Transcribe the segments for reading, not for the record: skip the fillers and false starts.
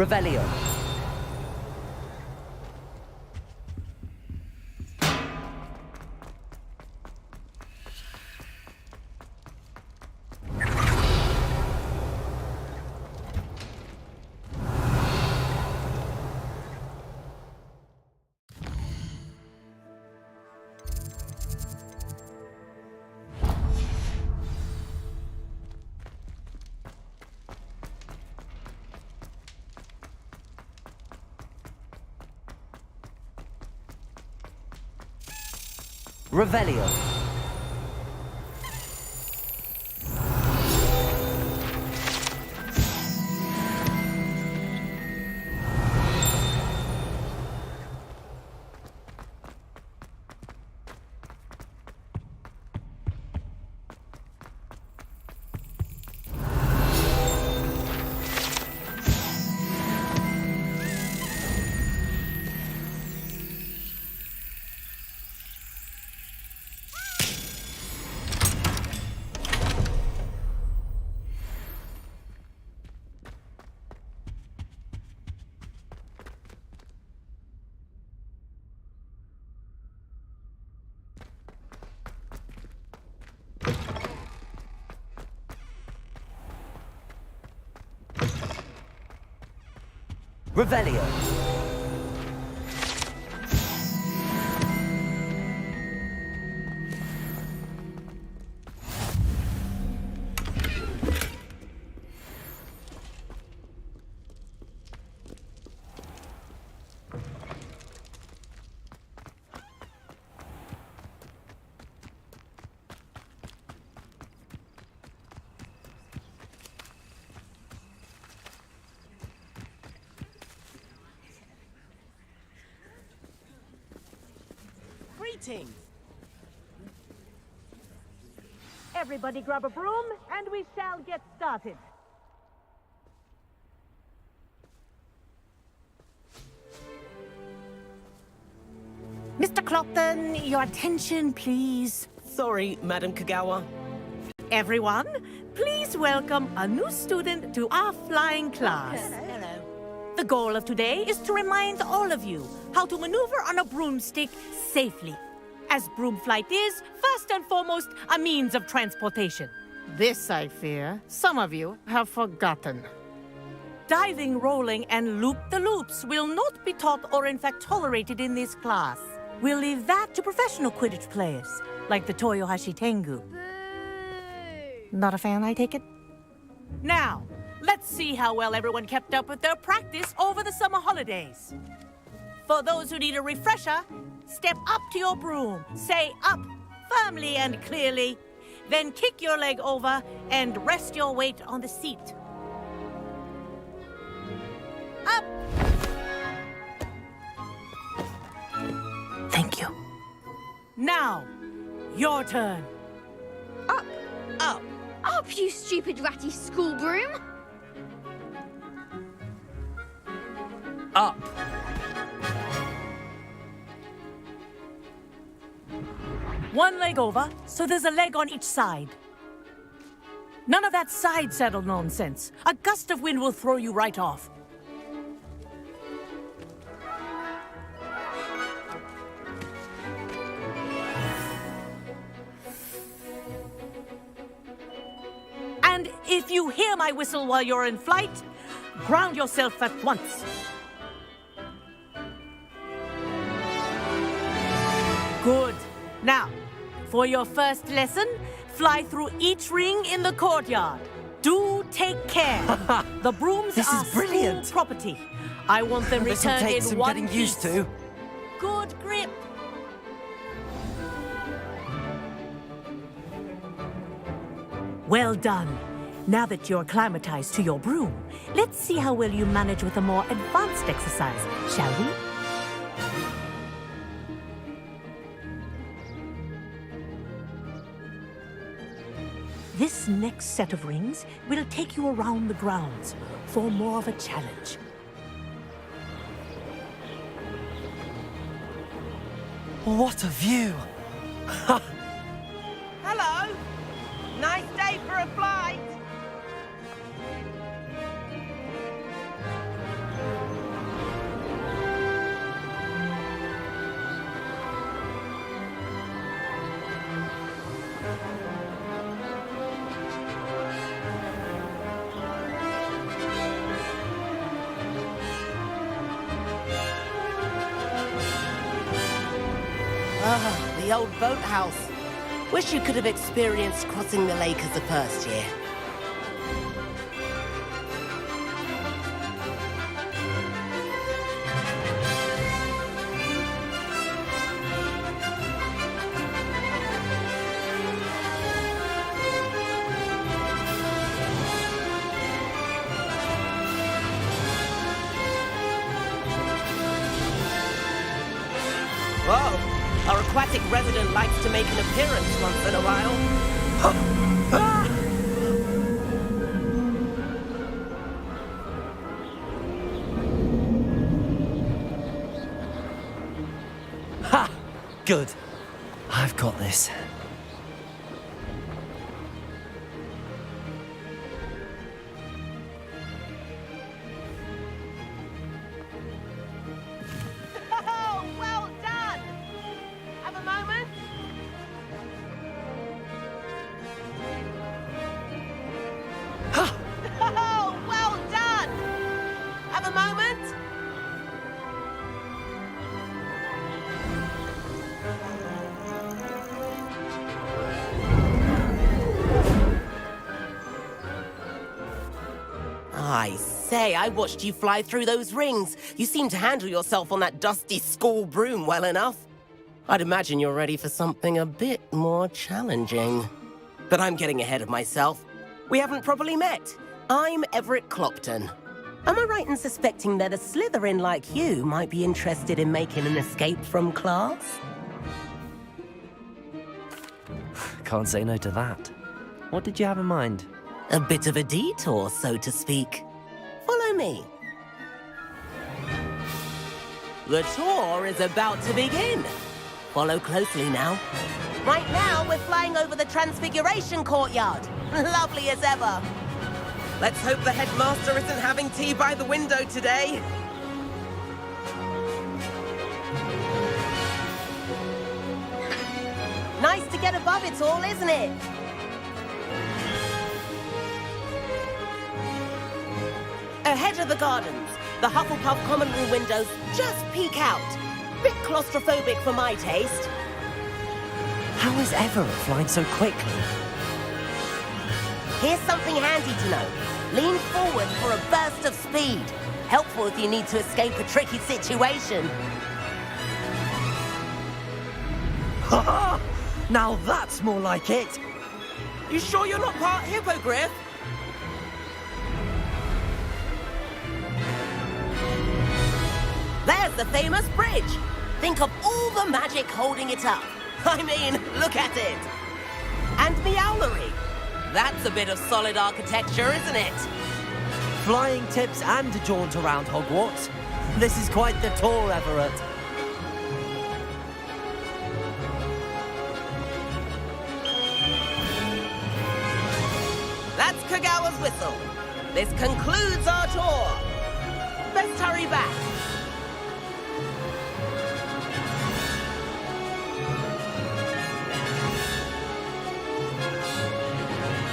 Revelio. Revelio. Revelio. Greetings. Everybody grab a broom, and we shall get started. Mr. Clopton, your attention, please. Sorry, Madam Kagawa. Everyone, please welcome a new student to our flying class. Hello. The goal of today is to remind all of you how to maneuver on a broomstick safely, as broom flight is, first and foremost, a means of transportation. This, I fear, some of you have forgotten. Diving, rolling, and loop-the-loops will not be taught or in fact tolerated in this class. We'll leave that to professional Quidditch players, like the Toyohashi Tengu. Not a fan, I take it? Now, let's see how well everyone kept up with their practice over the summer holidays. For those who need a refresher, step up to your broom, say up, firmly and clearly, then kick your leg over and rest your weight on the seat. Up! Thank you. Now, your turn. Up! Up! Up, you stupid ratty school broom! Up. One leg over, so there's a leg on each side. None of that side saddle nonsense. A gust of wind will throw you right off. And if you hear my whistle while you're in flight, ground yourself at once. Good. Now, for your first lesson, fly through each ring in the courtyard. Do take care. The brooms This are is brilliant. school property. I want them This will returned take in some one getting piece. used to. Good grip. Well done. Now that you're acclimatized to your broom, let's see how well you manage with a more advanced exercise, shall we? This next set of rings will take you around the grounds for more of a challenge. What a view! Hello! Nice day for a flight! The old boathouse. Wish you could have experienced crossing the lake as a first year. Whoa! Our aquatic resident likes to make an appearance once in a while. Ha! Good. I've got this. Oh, well done! Have a moment? Oh, well done! Have a moment? I say, I watched you fly through those rings. You seem to handle yourself on that dusty school broom well enough. I'd imagine you're ready for something a bit more challenging. But I'm getting ahead of myself. We haven't properly met. I'm Everett Clopton. Am I right in suspecting that a Slytherin like you might be interested in making an escape from class? Can't say no to that. What did you have in mind? A bit of a detour, so to speak. Follow me. The tour is about to begin. Follow closely now. Right now, we're flying over the Transfiguration Courtyard. Lovely as ever. Let's hope the headmaster isn't having tea by the window today. Nice to get above it all, isn't it? Ahead of the gardens, the Hufflepuff common room windows just peek out. Bit claustrophobic for my taste. How is Everett flying so quickly? Here's something handy to know. Lean forward for a burst of speed. Helpful if you need to escape a tricky situation. Ha! Now that's more like it. You sure you're not part hippogriff? There's the famous bridge. Think of all the magic holding it up. I mean, look at it. And Meowlery. That's a bit of solid architecture, isn't it? Flying tips and a jaunt around Hogwarts. This is quite the tour, Everett. That's Kagawa's whistle. This concludes our tour. Let's hurry back.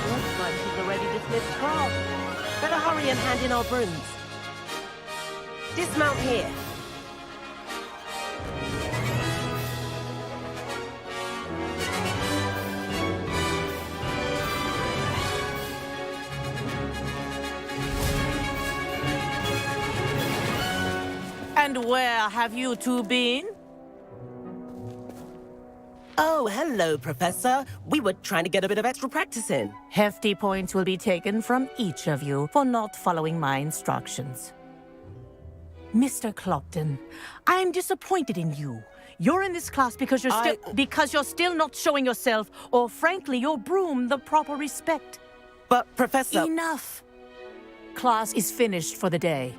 Looks like she's already dismissed class. Better hurry and hand in our brooms. Dismount here. And where have you two been? Oh, hello, Professor. We were trying to get a bit of extra practice in. Hefty points will be taken from each of you for not following my instructions. Mr. Clopton, I'm disappointed in you. You're in this class because you're still not showing yourself, or frankly, your broom the proper respect. But, Professor... Enough. Class is finished for the day.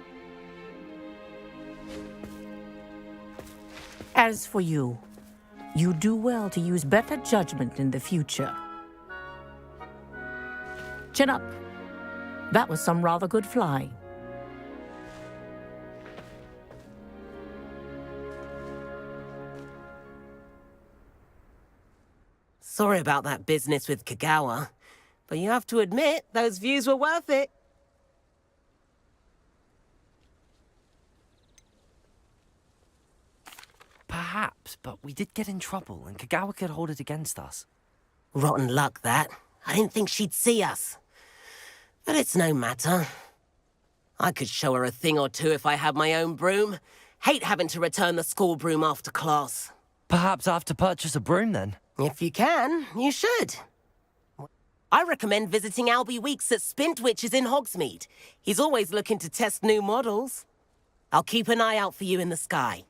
As for you, you do well to use better judgment in the future. Chin up. That was some rather good flying. Sorry about that business with Kagawa, but you have to admit, those views were worth it. Perhaps, but we did get in trouble, and Kagawa could hold it against us. Rotten luck, that. I didn't think she'd see us. But it's no matter. I could show her a thing or two if I had my own broom. Hate having to return the school broom after class. Perhaps I have to purchase a broom, then. If you can, you should. I recommend visiting Albie Weeks at Spintwitches in Hogsmeade. He's always looking to test new models. I'll keep an eye out for you in the sky.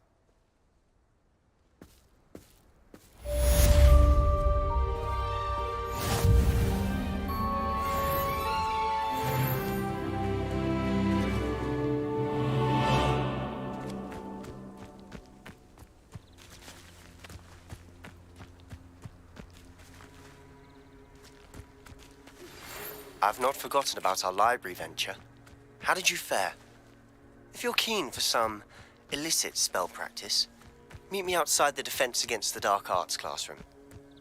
I've not forgotten about our library venture. How did you fare? If you're keen for some illicit spell practice, meet me outside the Defense Against the Dark Arts classroom.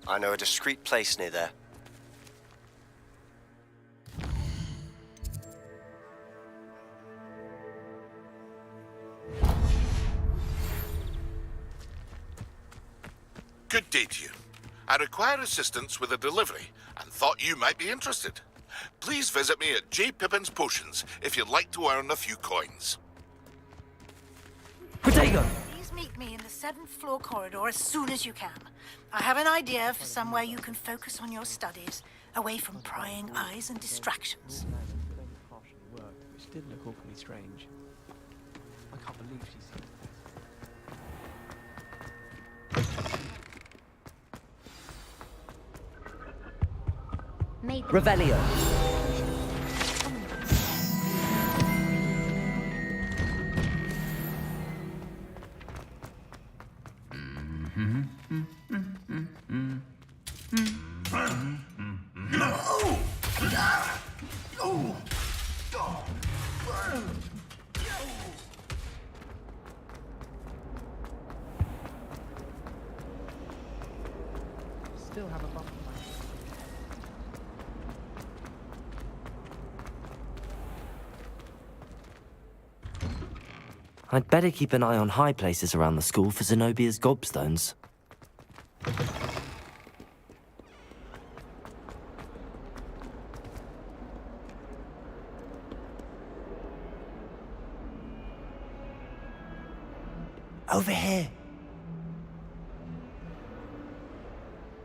I know a discreet place near there. Good day to you. I require assistance with a delivery and thought you might be interested. Please visit me at J. Pippin's Potions if you'd like to earn a few coins. Protego! Please meet me in the 7th floor corridor as soon as you can. I have an idea for somewhere you can focus on your studies, away from prying eyes and distractions. Which did look awfully strange. I can't believe she's seen Maybe. Revelio. Still have a bump. I'd better keep an eye on high places around the school for Zenobia's gobstones. Over here.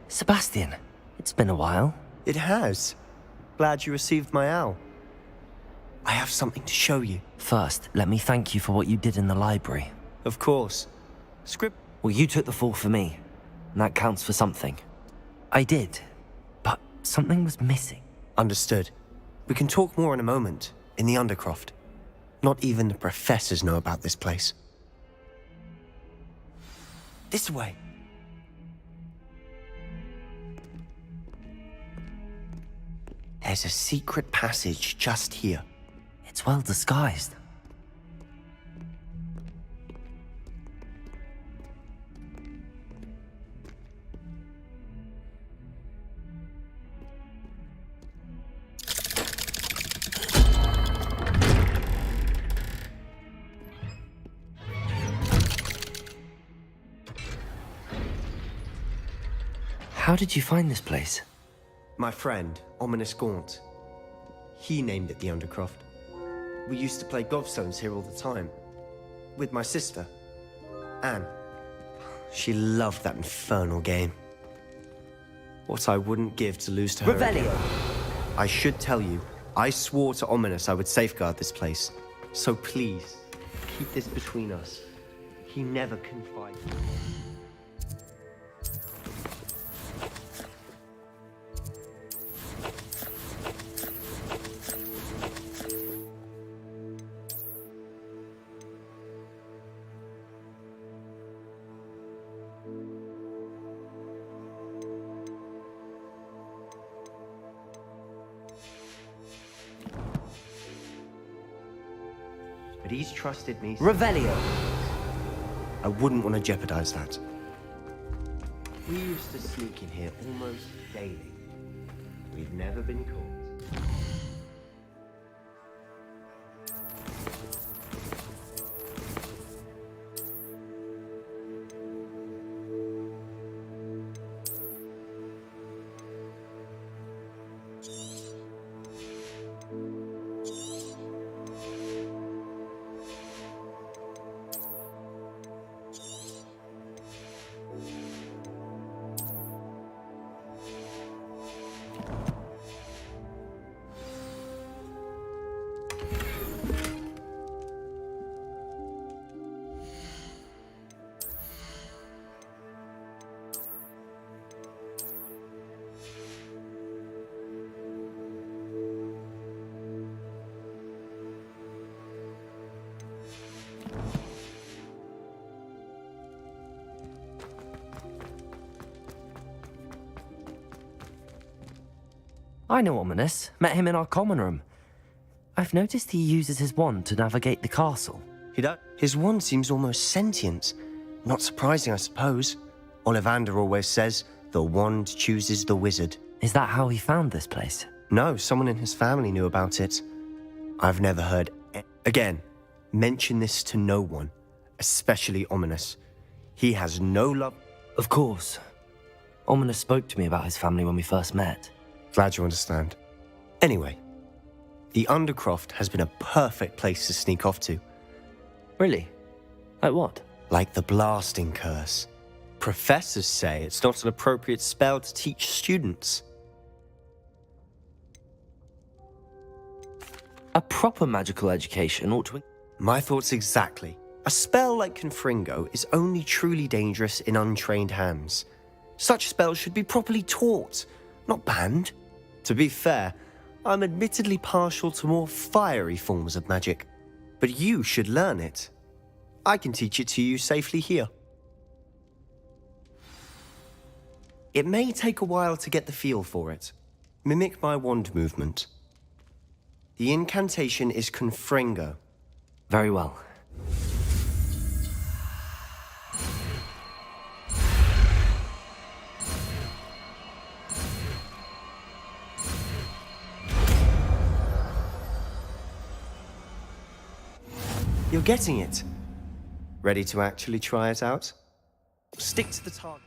Sebastian, it's been a while. It has. Glad you received my owl. I have something to show you. First, let me thank you for what you did in the library. Of course. Script. Well, you took the fall for me, and that counts for something. I did, but something was missing. Understood. We can talk more in a moment, in the Undercroft. Not even the professors know about this place. This way. There's a secret passage just here. It's well disguised. How did you find this place? My friend, Ominous Gaunt. He named it the Undercroft. We used to play gobstones here all the time. With my sister, Anne. She loved that infernal game. What I wouldn't give to lose to her again. Revelio! I should tell you, I swore to Ominous I would safeguard this place. So please, keep this between us. He never confided. But he's trusted me. Revelio! I wouldn't want to jeopardize that. We used to sneak in here almost daily. We've never been caught. I know Ominous. Met him in our common room. I've noticed he uses his wand to navigate the castle. He does. His wand seems almost sentient. Not surprising, I suppose. Ollivander always says, the wand chooses the wizard. Is that how he found this place? No, someone in his family knew about it. I've never heard... Again, mention this to no one, especially Ominous. He has no love... Of course. Ominous spoke to me about his family when we first met. Glad you understand. Anyway, the Undercroft has been a perfect place to sneak off to. Really? Like what? Like the blasting curse. Professors say it's not an appropriate spell to teach students. A proper magical education ought to... My thoughts exactly. A spell like Confringo is only truly dangerous in untrained hands. Such spells should be properly taught, not banned. To be fair, I'm admittedly partial to more fiery forms of magic, but you should learn it. I can teach it to you safely here. It may take a while to get the feel for it. Mimic my wand movement. The incantation is Confringo. Very well. You're getting it. Ready to actually try it out? Stick to the target.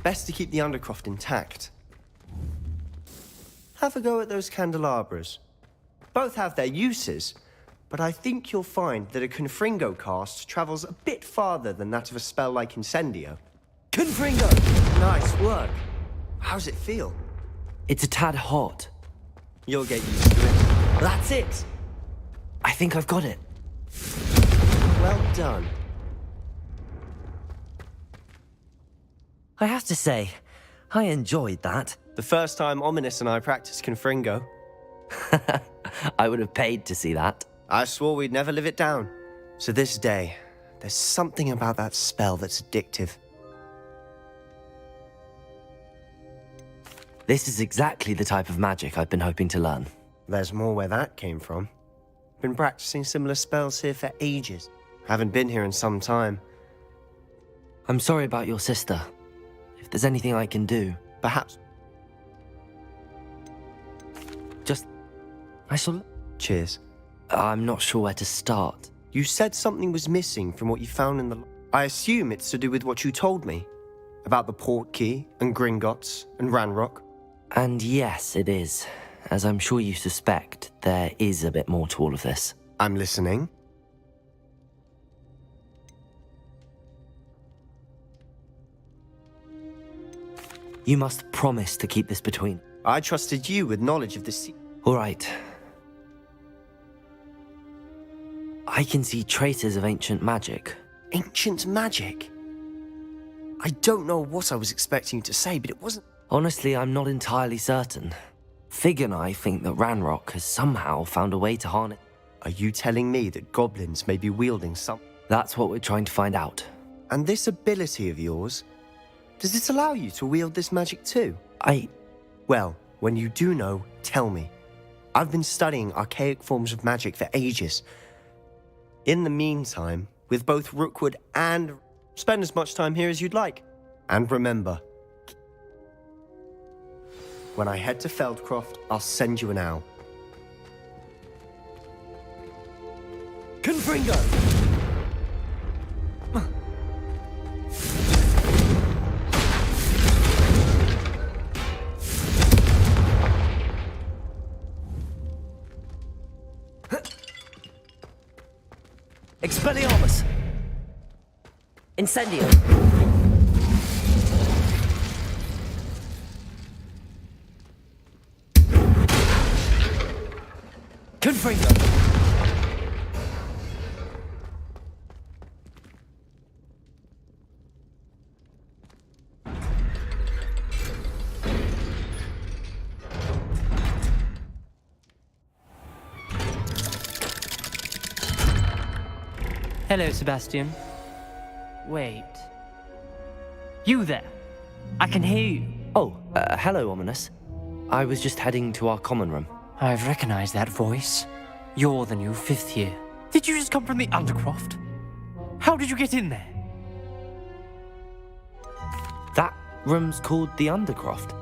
Best to keep the Undercroft intact. Have a go at those candelabras. Both have their uses, but I think you'll find that a Confringo cast travels a bit farther than that of a spell like Incendio. Confringo! Nice work. How's it feel? It's a tad hot. You'll get used to it. That's it! I think I've got it. Well done. I have to say, I enjoyed that. The first time Ominous and I practiced Confringo. I would have paid to see that. I swore we'd never live it down. To this day, there's something about that spell that's addictive. This is exactly the type of magic I've been hoping to learn. There's more where that came from. Been practicing similar spells here for ages. Haven't been here in some time. I'm sorry about your sister. If there's anything I can do, Perhaps. I shall... Cheers. I'm not sure where to start. You said something was missing from what you found in the... I assume it's to do with what you told me. About the port key, and Gringotts, and Ranrock. And yes, it is. As I'm sure you suspect, there is a bit more to all of this. I'm listening. You must promise to keep this between... I trusted you with knowledge of this... All right. I can see traces of ancient magic. Ancient magic? I don't know what I was expecting you to say, but it wasn't... Honestly, I'm not entirely certain. Fig and I think that Ranrock has somehow found a way to harness... Are you telling me that goblins may be wielding some... That's what we're trying to find out. And this ability of yours, does it allow you to wield this magic too? Well, when you do know, tell me. I've been studying archaic forms of magic for ages. In the meantime, with both Rookwood and... Spend as much time here as you'd like. And remember, when I head to Feldcroft, I'll send you an owl. Confringo! Expelliarmus! Incendio! Confringo! Hello, Sebastian. Wait. You there? I can hear you. Oh, hello, Ominous. I was just heading to our common room. I've recognized that voice. You're the new 5th year. Did you just come from the Undercroft? How did you get in there? That room's called the Undercroft.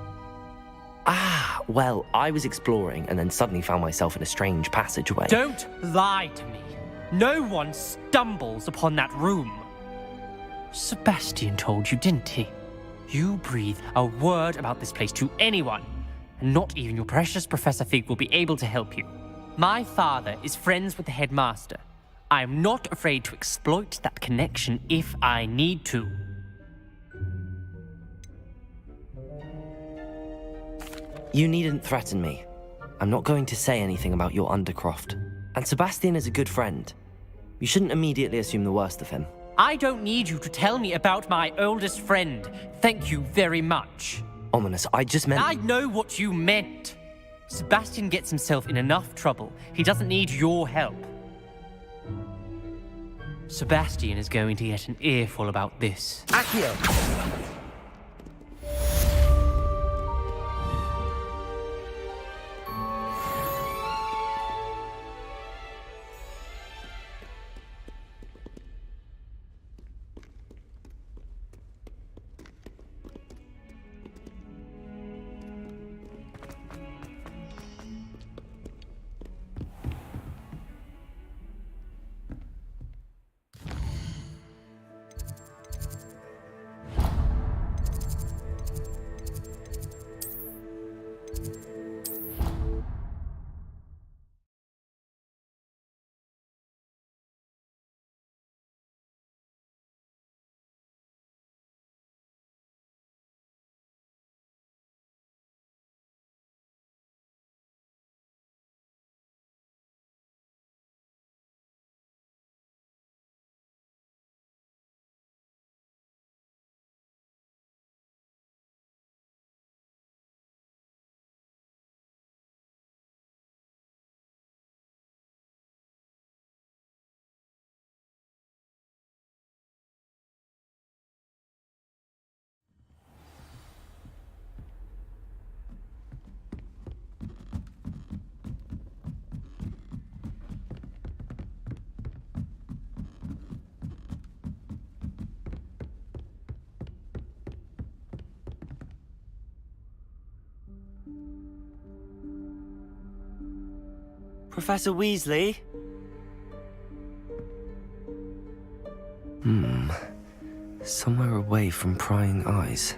Ah, well, I was exploring and then suddenly found myself in a strange passageway. Don't lie to me. No one stumbles upon that room. Sebastian told you, didn't he? You breathe a word about this place to anyone, and not even your precious Professor Fig will be able to help you. My father is friends with the headmaster. I am not afraid to exploit that connection if I need to. You needn't threaten me. I'm not going to say anything about your Undercroft. And Sebastian is a good friend. You shouldn't immediately assume the worst of him. I don't need you to tell me about my oldest friend. Thank you very much. Ominous, I just meant... I know what you meant. Sebastian gets himself in enough trouble. He doesn't need your help. Sebastian is going to get an earful about this. Accio! Professor Weasley? Somewhere away from prying eyes.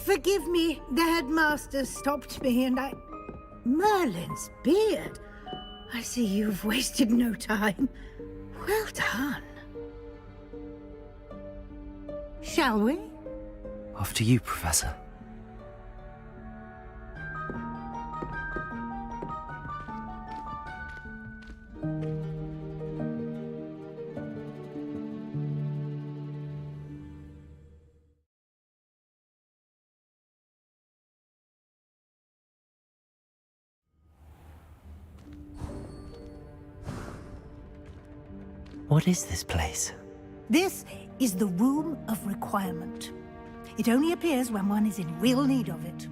Forgive me, the headmaster stopped me and I... Merlin's beard. I see you've wasted no time. Well done. Shall we? After you, Professor. What is this place? This is the Room of Requirement. It only appears when one is in real need of it.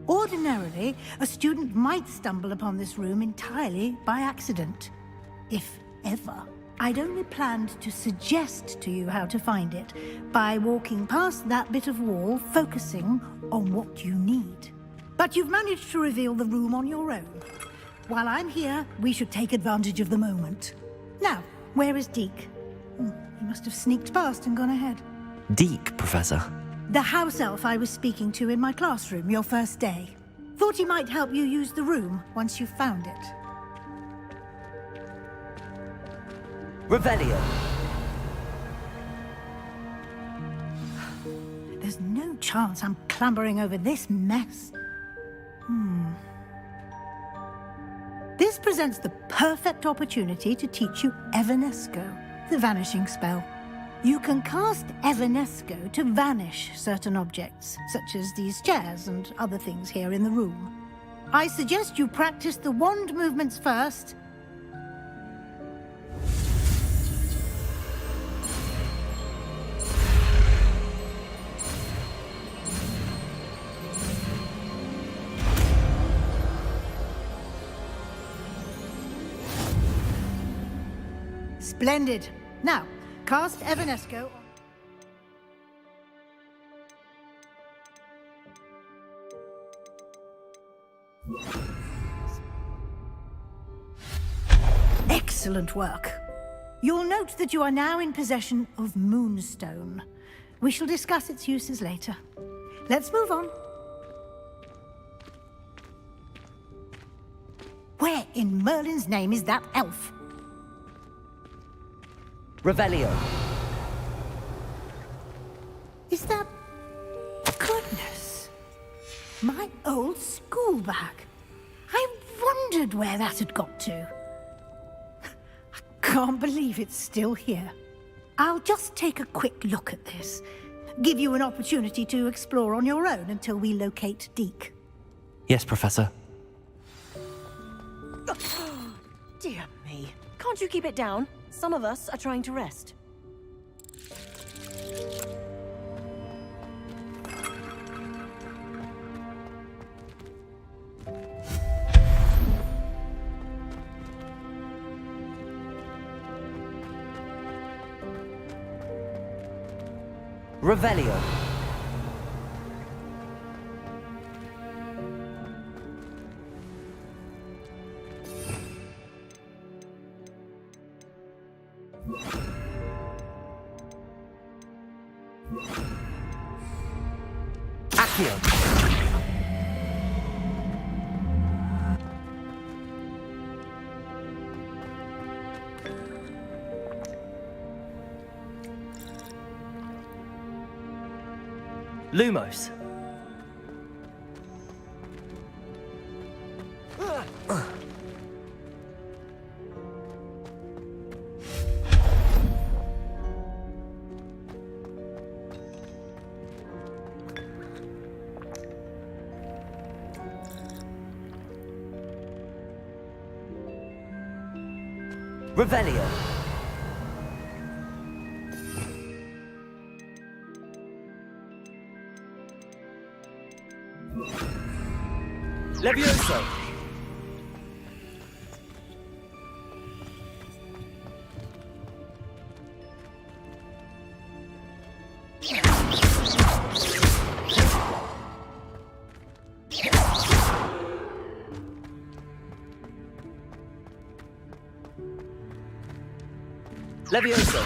Ordinarily, a student might stumble upon this room entirely by accident. If ever. I'd only planned to suggest to you how to find it by walking past that bit of wall, focusing on what you need. But you've managed to reveal the room on your own. While I'm here, we should take advantage of the moment. Now, where is Deke? He must have sneaked past and gone ahead. Deke, Professor. The house elf I was speaking to in my classroom your first day. Thought he might help you use the room once you found it. Revelio. There's no chance I'm clambering over this mess. This presents the perfect opportunity to teach you Evanesco, the vanishing spell. You can cast Evanesco to vanish certain objects, such as these chairs and other things here in the room. I suggest you practice the wand movements first. Splendid. Now, cast Evanesco on... Excellent work. You'll note that you are now in possession of Moonstone. We shall discuss its uses later. Let's move on. Where in Merlin's name is that elf? Revelio. Is that... Goodness. My old school bag. I wondered where that had got to. I can't believe it's still here. I'll just take a quick look at this. Give you an opportunity to explore on your own until we locate Deke. Yes, Professor. Dear me. Can't you keep it down? Some of us are trying to rest. Revelio. Accio. Lumos. Revelio. Levioso. Levioso.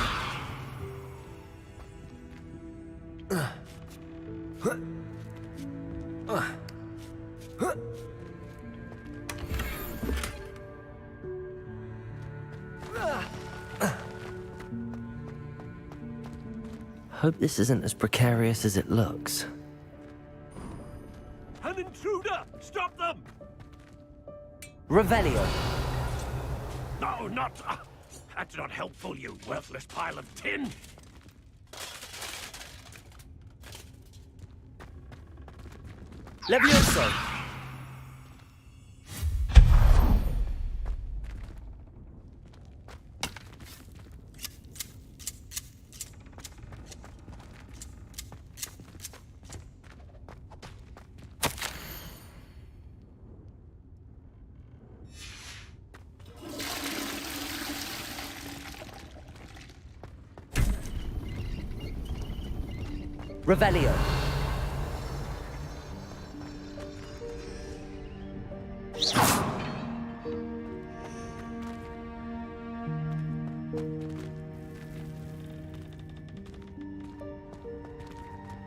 Hope this isn't as precarious as it looks. An intruder! Stop them! Revelio. No, not... that's not helpful, you worthless pile of tin! Levioso. Revelio.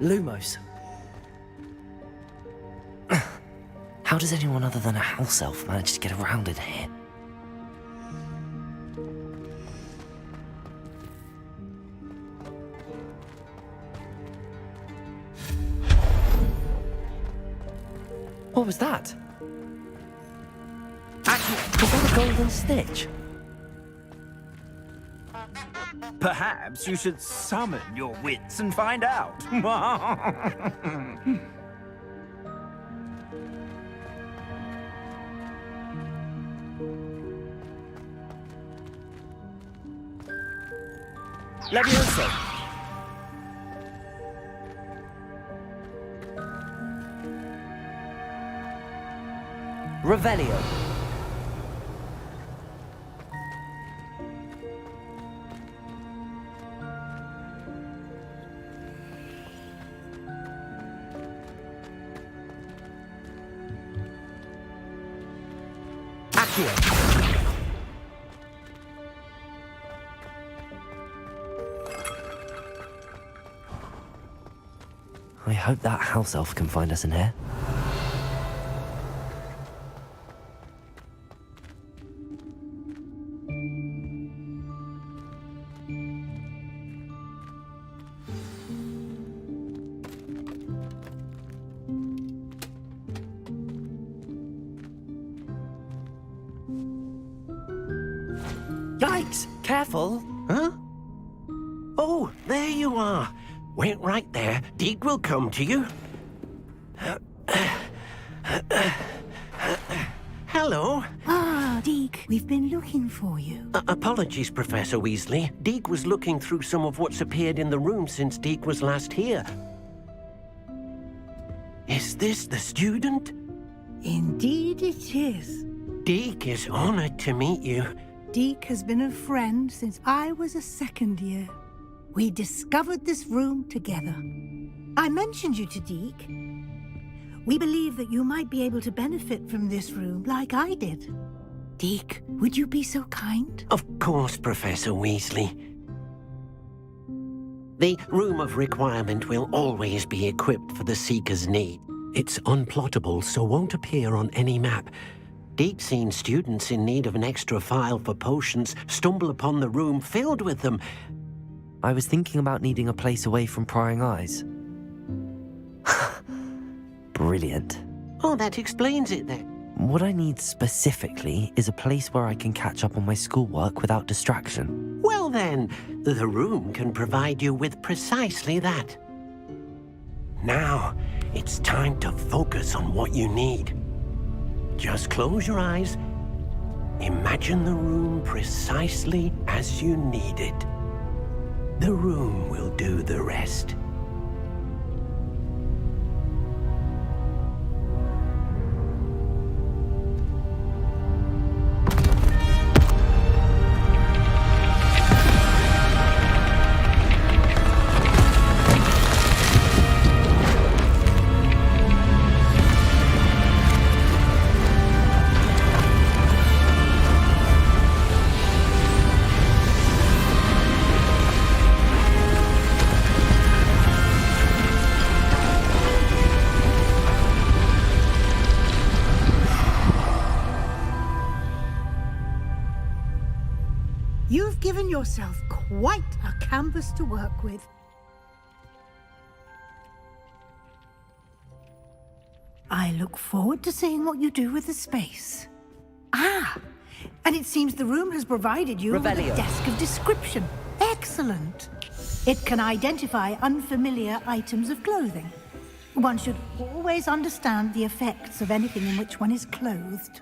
Lumos. How does anyone other than a house elf manage to get around in here? What was that? Actually, was that golden stitch? Perhaps you should summon your wits and find out. Levioso. Revelio. Accio. I hope that house elf can find us in here. Yikes! Careful! Huh? Oh, there you are. Wait right there. Deke will come to you. Hello. Ah, Deke, we've been looking for you. Apologies, Professor Weasley. Deke was looking through some of what's appeared in the room since Deke was last here. Is this the student? Indeed it is. Deke is honored to meet you. Deke has been a friend since I was a second year. We discovered this room together. I mentioned you to Deke. We believe that you might be able to benefit from this room like I did. Deke, would you be so kind? Of course, Professor Weasley. The Room of Requirement will always be equipped for the Seeker's need. It's unplottable, so won't appear on any map. Deke's seen students in need of an extra file for potions stumble upon the room filled with them. I was thinking about needing a place away from prying eyes. Brilliant. Oh, that explains it then. What I need specifically is a place where I can catch up on my schoolwork without distraction. Well then, the room can provide you with precisely that. Now, it's time to focus on what you need. Just close your eyes. Imagine the room precisely as you need it. The room will do the rest. You've given yourself quite a canvas to work with. I look forward to seeing what you do with the space. Ah, and it seems the room has provided you with a Revelio. desk of description. Excellent. It can identify unfamiliar items of clothing. One should always understand the effects of anything in which one is clothed.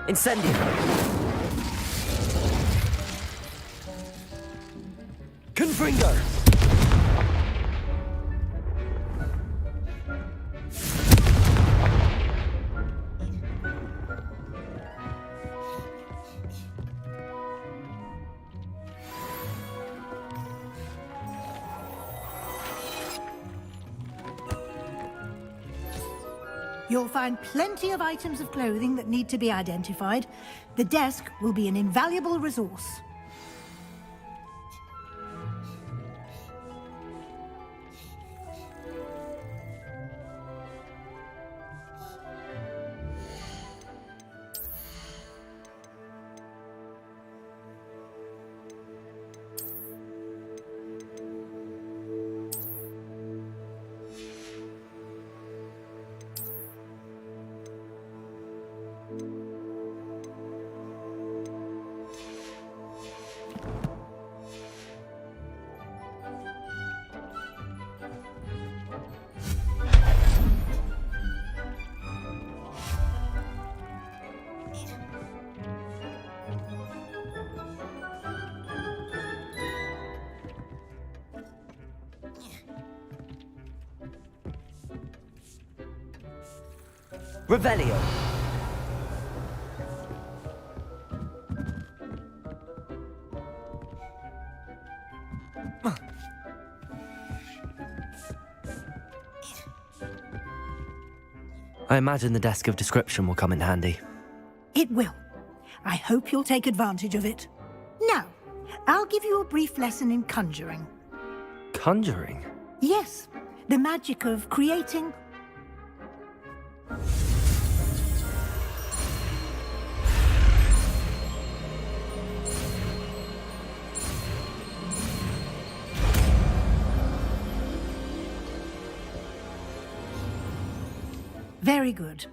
Incendio. Confringo. You'll find plenty of items of clothing that need to be identified. The desk will be an invaluable resource. Revelio. I imagine the desk of description will come in handy. It will. I hope you'll take advantage of it. Now, I'll give you a brief lesson in conjuring. Conjuring? Yes, the magic of creating... Very good.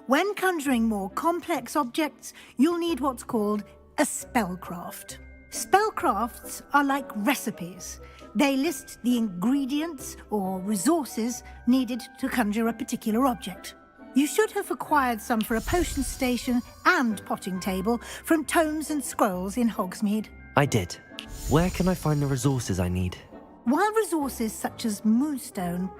When conjuring more complex objects, you'll need what's called a spellcraft. Spellcrafts are like recipes. They list the ingredients or resources needed to conjure a particular object. You should have acquired some for a potion station and potting table from tomes and scrolls in Hogsmeade. I did. Where can I find the resources I need? While resources such as moonstone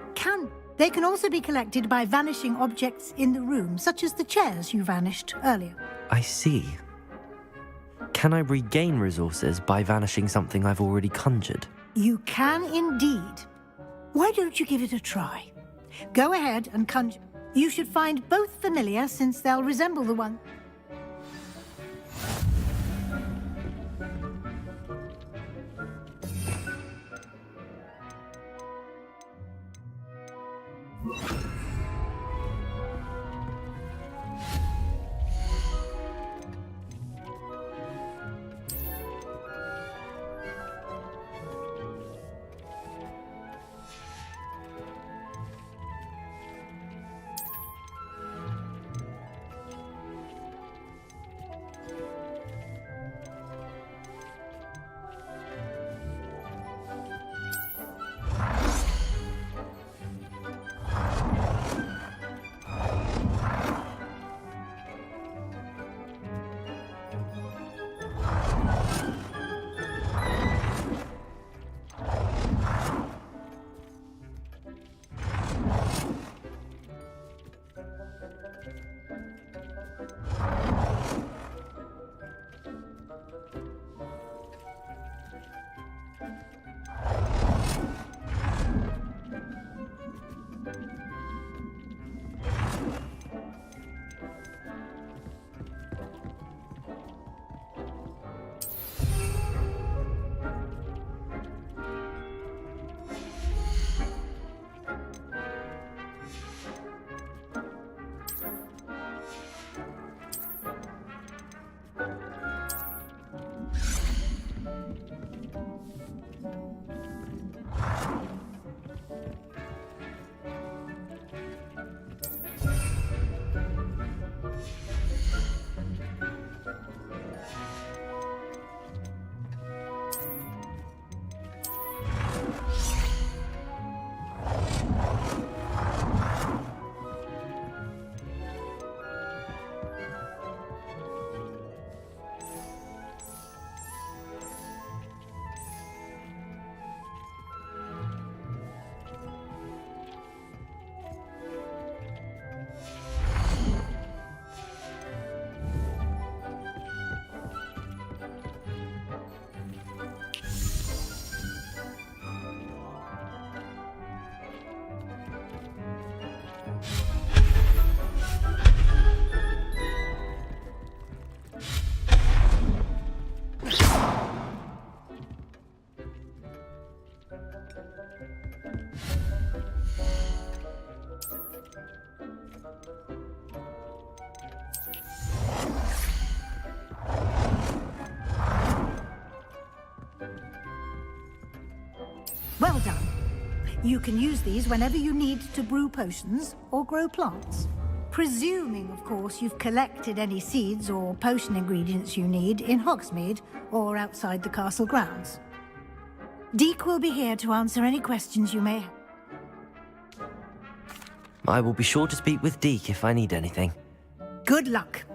they can also be collected by vanishing objects in the room, such as the chairs you vanished earlier. I see. Can I regain resources by vanishing something I've already conjured? You can indeed. Why don't you give it a try? Go ahead and conjure. You should find both familiar, since they'll resemble the one. Well done. You can use these whenever you need to brew potions or grow plants. Presuming, of course, you've collected any seeds or potion ingredients you need in Hogsmeade or outside the castle grounds. Deek will be here to answer any questions you may have. I will be sure to speak with Deek if I need anything. Good luck.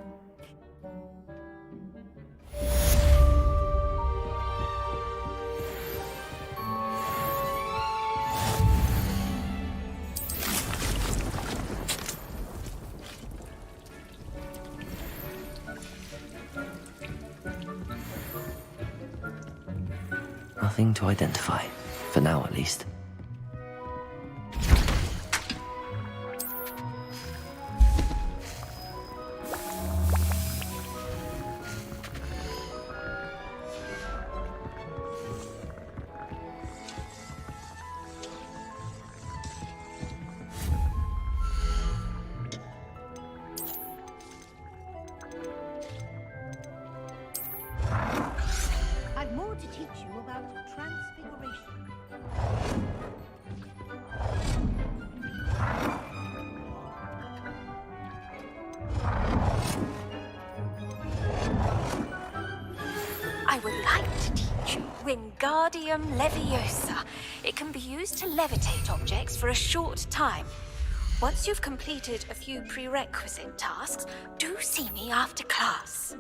Nothing to identify. For now, at least. I've more to teach you about transfiguration. I would like to teach you Wingardium Leviosa. It can be used to levitate objects for a short time. Once you've completed a few prerequisite tasks, do see me after class.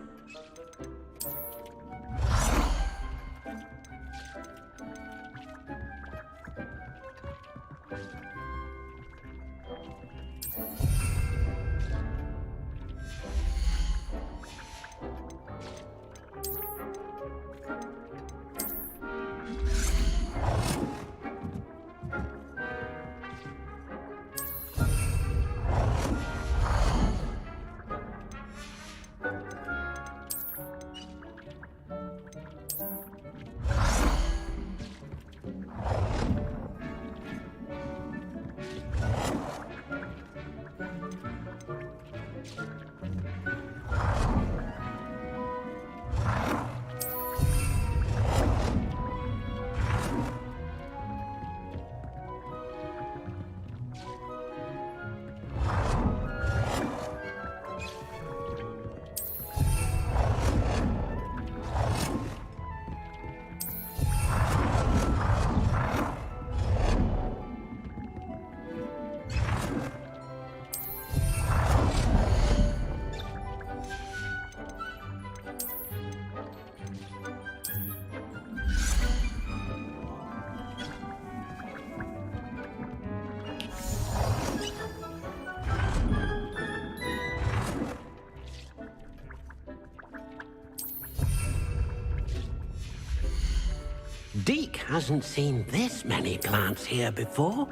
Deke hasn't seen this many plants here before.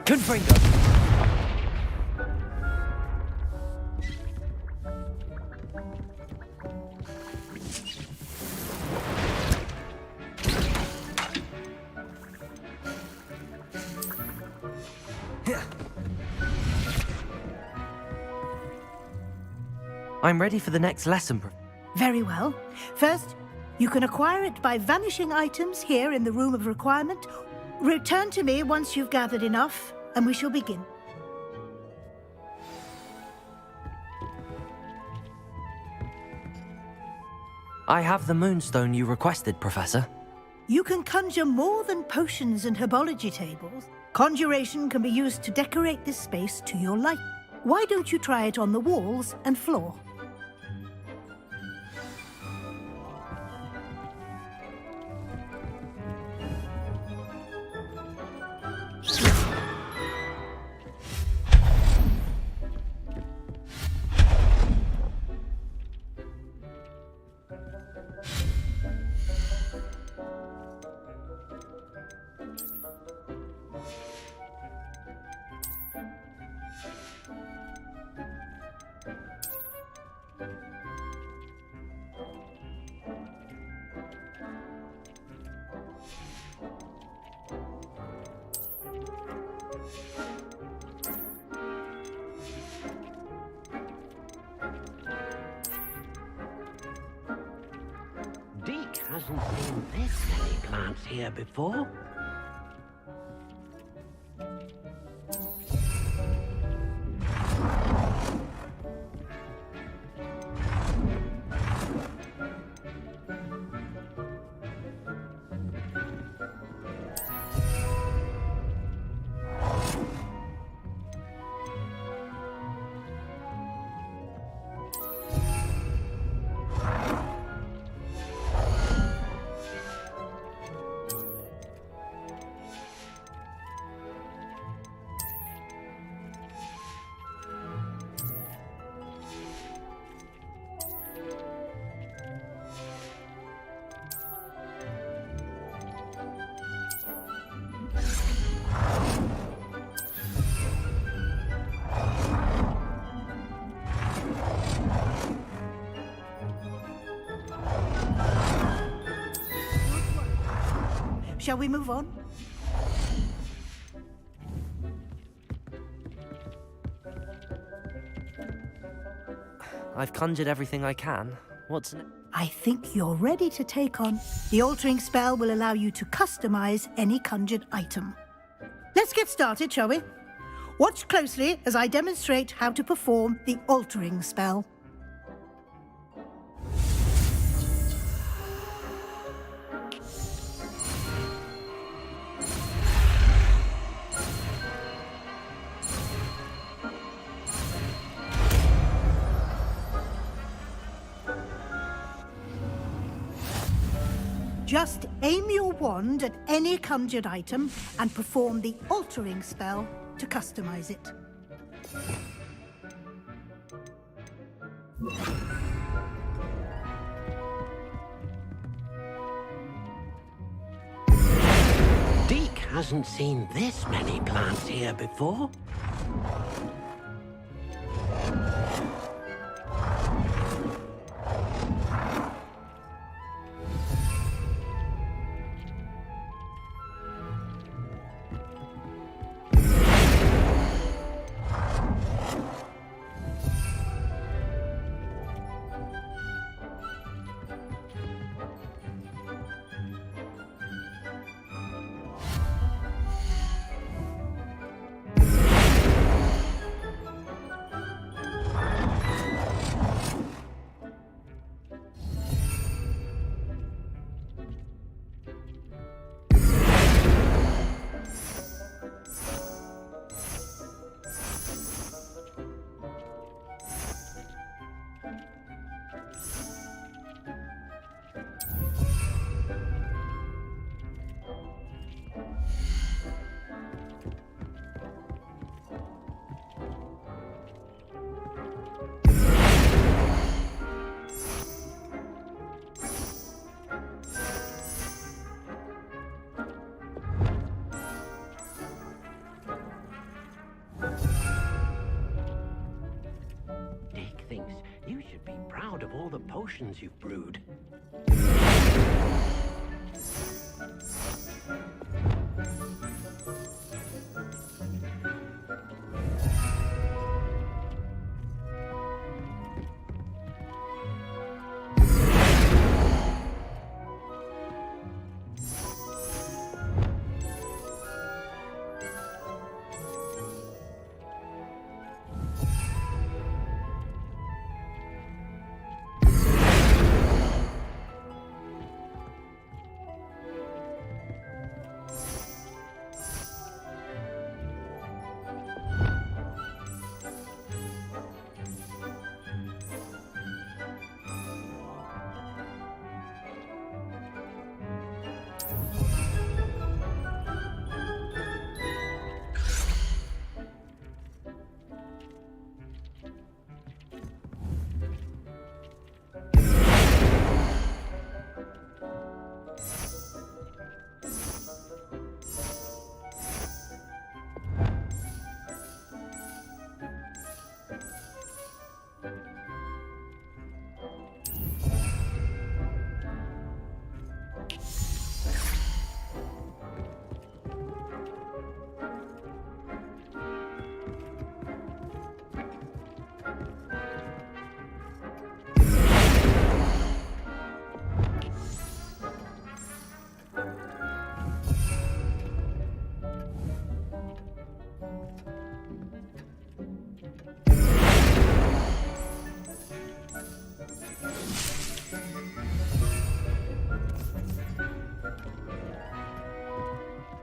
Confringo! I'm ready for the next lesson. Very well. First, you can acquire it by vanishing items here in the Room of Requirement. Return to me once you've gathered enough, and we shall begin. I have the moonstone you requested, Professor. You can conjure more than potions and herbology tables. Conjuration can be used to decorate this space to your liking. Why don't you try it on the walls and floor? Deke hasn't seen this many plants here before. Shall we move on? I've conjured everything I can. What's next? I think you're ready to take on. The altering spell will allow you to customize any conjured item. Let's get started, shall we? Watch closely as I demonstrate how to perform the altering spell. Just aim your wand at any conjured item and perform the altering spell to customize it. Deke hasn't seen this many plants here before. Deke thinks you should be proud of all the potions you've brewed.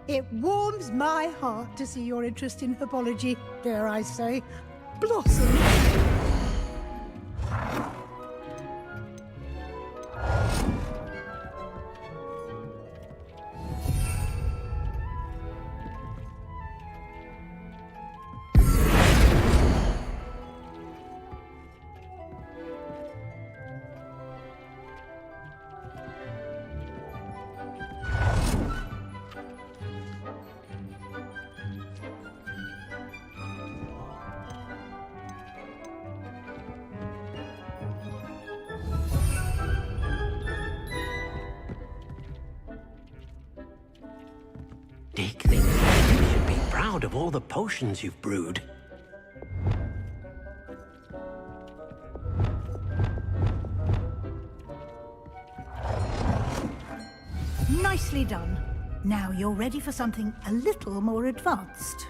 It warms my heart to see your interest in herbology, dare I say, blossom. proud of all the potions you've brewed. Nicely done. Now you're ready for something a little more advanced.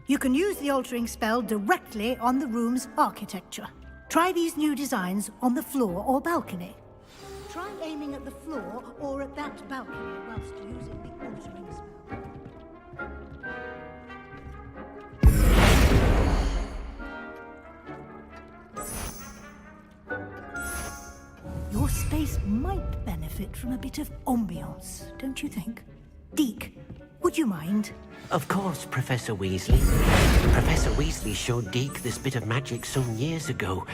You can use the altering spell directly on the room's architecture. Try these new designs on the floor or balcony. Try aiming at the floor or at that balcony whilst using the altering spell. Your space might benefit from a bit of ambiance, don't you think? Deke, would you mind? Of course, Professor Weasley. Professor Weasley showed Deke this bit of magic some years ago.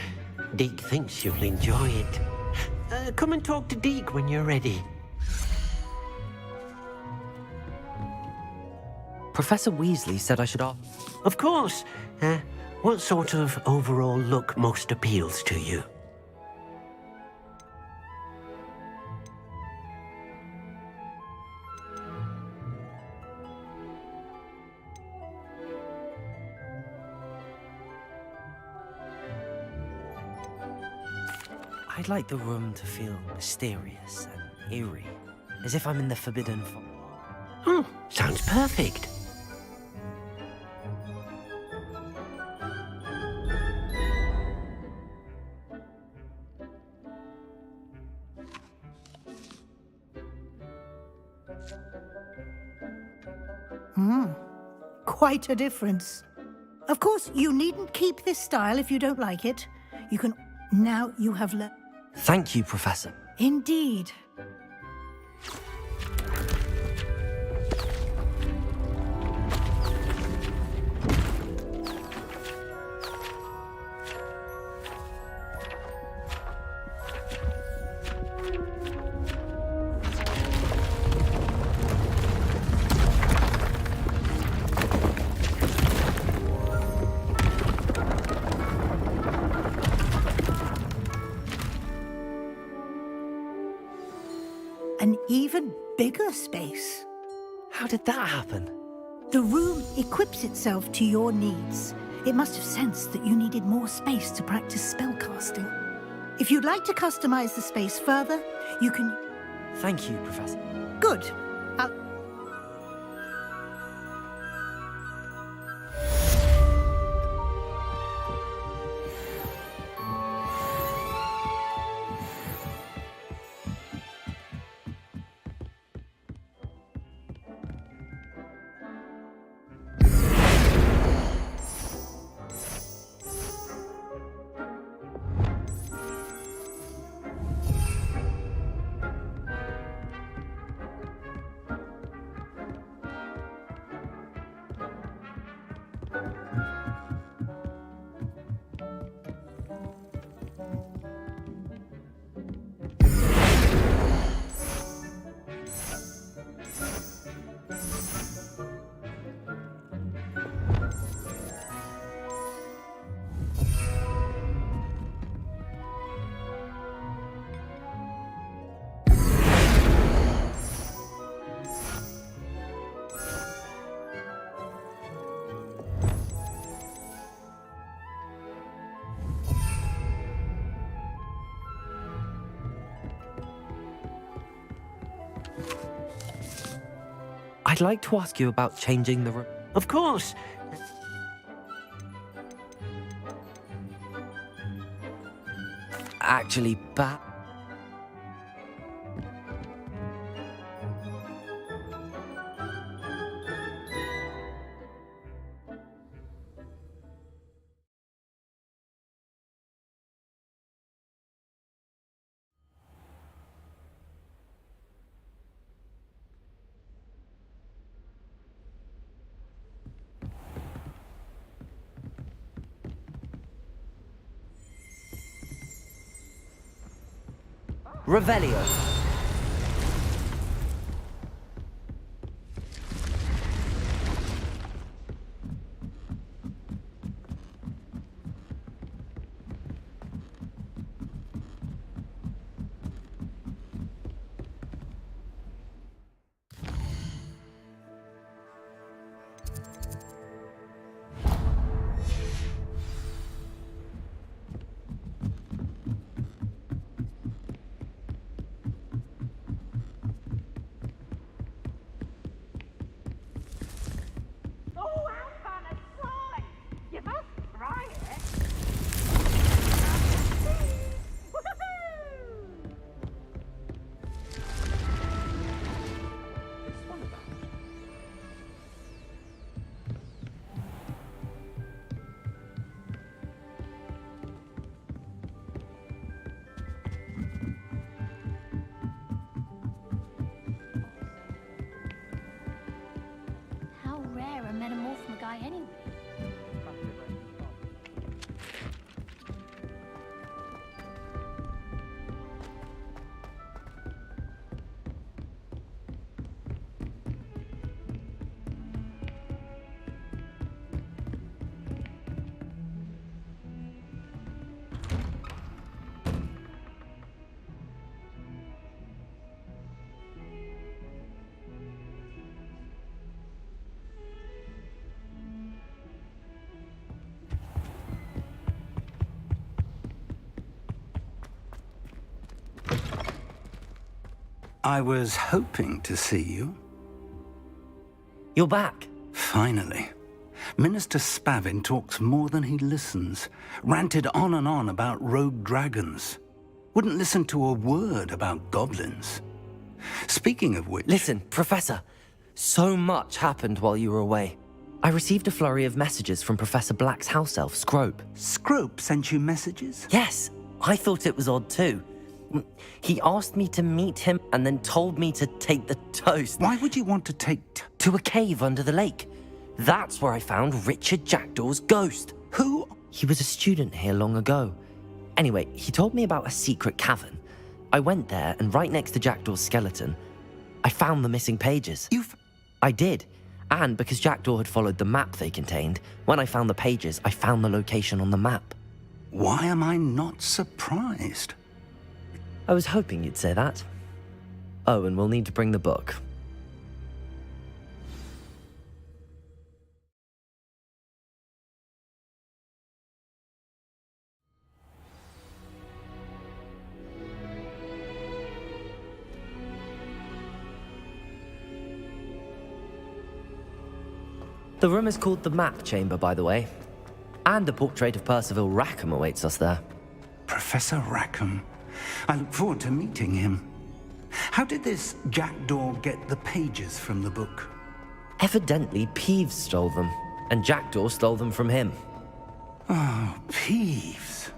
Deke thinks you'll enjoy it. Come and talk to Deke when you're ready. Professor Weasley said I should ask. Of course. What sort of overall look most appeals to you? I'd like the room to feel mysterious and eerie, as if I'm in the Forbidden Forest. Oh, sounds perfect. Quite a difference. Of course, you needn't keep this style if you don't like it. You can... Now you have learned... Thank you, Professor. Indeed. An even bigger space. How did that happen? The room equips itself to your needs. It must have sensed that you needed more space to practice spellcasting. If you'd like to customize the space further, you can... Thank you, Professor. Good. I'd like to ask you about changing the room. Of course. Actually, Revelio. I was hoping to see you. You're back. Finally. Minister Spavin talks more than he listens. Ranted on and on about rogue dragons. Wouldn't listen to a word about goblins. Speaking of which... Listen, Professor. So much happened while you were away. I received a flurry of messages from Professor Black's house elf, Scrope. Scrope sent you messages? Yes. I thought it was odd too. He asked me to meet him and then told me to take the toast. Why would you want to take... To a cave under the lake. That's where I found Richard Jackdaw's ghost. Who? He was a student here long ago. Anyway, he told me about a secret cavern. I went there, and right next to Jackdaw's skeleton, I found the missing pages. I did. And because Jackdaw had followed the map they contained, when I found the pages, I found the location on the map. Why am I not surprised? I was hoping you'd say that. Oh, and we'll need to bring the book. The room is called the Map Chamber, by the way. And a portrait of Percival Rackham awaits us there. Professor Rackham. I look forward to meeting him. How did this Jackdaw get the pages from the book? Evidently, Peeves stole them, and Jackdaw stole them from him. Oh, Peeves.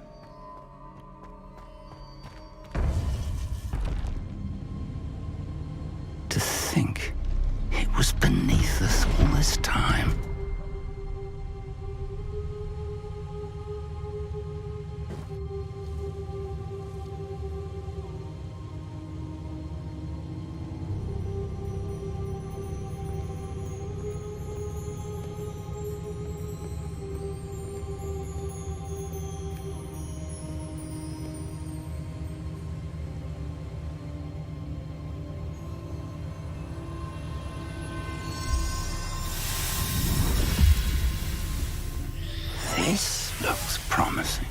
To think it was beneath us all this time. This looks promising.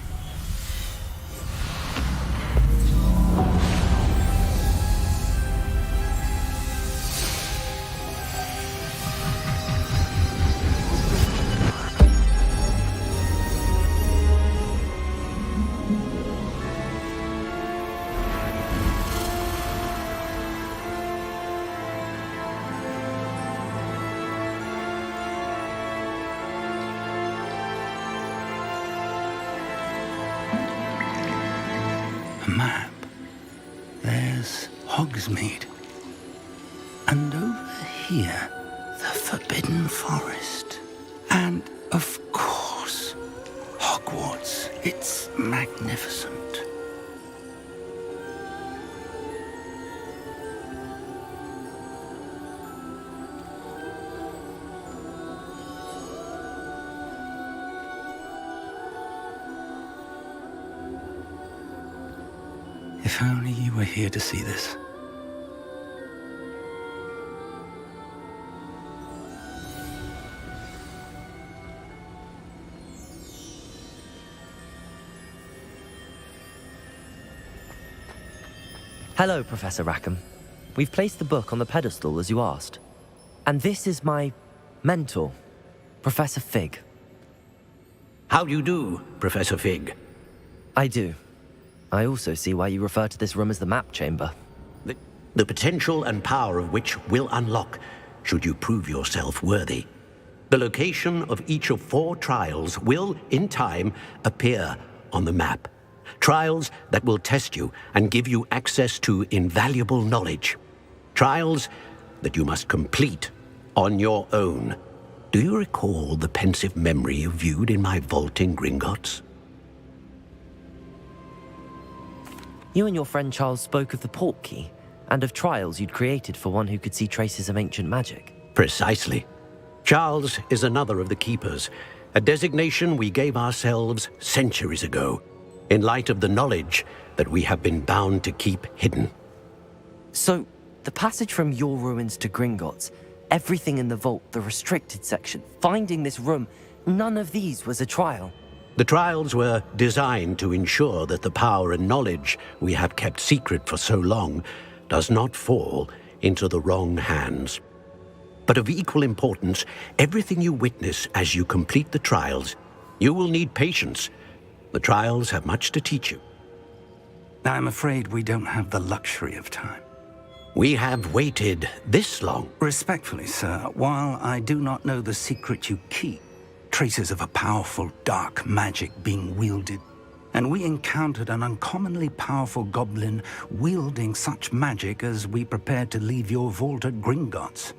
Map. There's Hogsmeade. And over here, the Forbidden Forest. And, of course, Hogwarts. It's magnificent. If only you were here to see this. Hello, Professor Rackham. We've placed the book on the pedestal as you asked. And this is my mentor, Professor Fig. How do you do, Professor Fig? I do. I also see why you refer to this room as the Map Chamber. The potential and power of which will unlock, should you prove yourself worthy. The location of each of 4 trials will, in time, appear on the map. Trials that will test you and give you access to invaluable knowledge. Trials that you must complete on your own. Do you recall the pensive memory you viewed in my vault in Gringotts? You and your friend Charles spoke of the Portkey, and of trials you'd created for one who could see traces of ancient magic. Precisely. Charles is another of the Keepers, a designation we gave ourselves centuries ago, in light of the knowledge that we have been bound to keep hidden. So, the passage from your ruins to Gringotts, everything in the vault, the restricted section, finding this room, none of these was a trial. The trials were designed to ensure that the power and knowledge we have kept secret for so long does not fall into the wrong hands. But of equal importance, everything you witness as you complete the trials, you will need patience. The trials have much to teach you. I'm afraid we don't have the luxury of time. We have waited this long. Respectfully, sir, while I do not know the secret you keep, traces of a powerful dark magic being wielded, and we encountered an uncommonly powerful goblin wielding such magic as we prepared to leave your vault at Gringotts.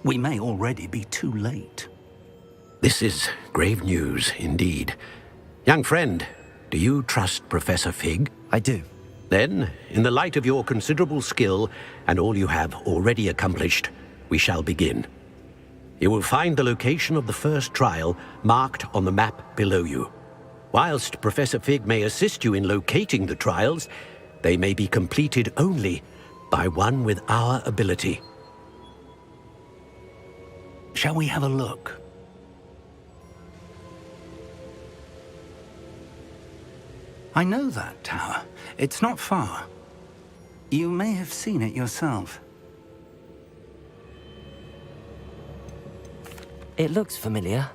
We may already be too late. This is grave news indeed. Young friend, do you trust Professor Fig? I do. Then, in the light of your considerable skill and all you have already accomplished, we shall begin. You will find the location of the first trial marked on the map below you. Whilst Professor Fig may assist you in locating the trials, they may be completed only by one with our ability. Shall we have a look? I know that tower. It's not far. You may have seen it yourself. It looks familiar.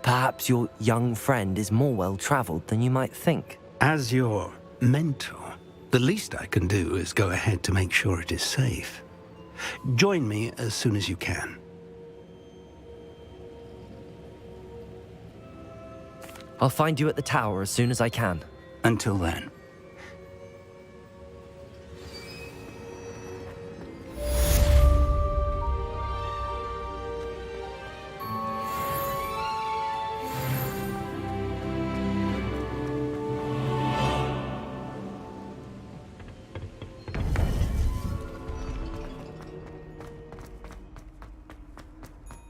Perhaps your young friend is more well-traveled than you might think. As your mentor, the least I can do is go ahead to make sure it is safe. Join me as soon as you can. I'll find you at the tower as soon as I can. Until then.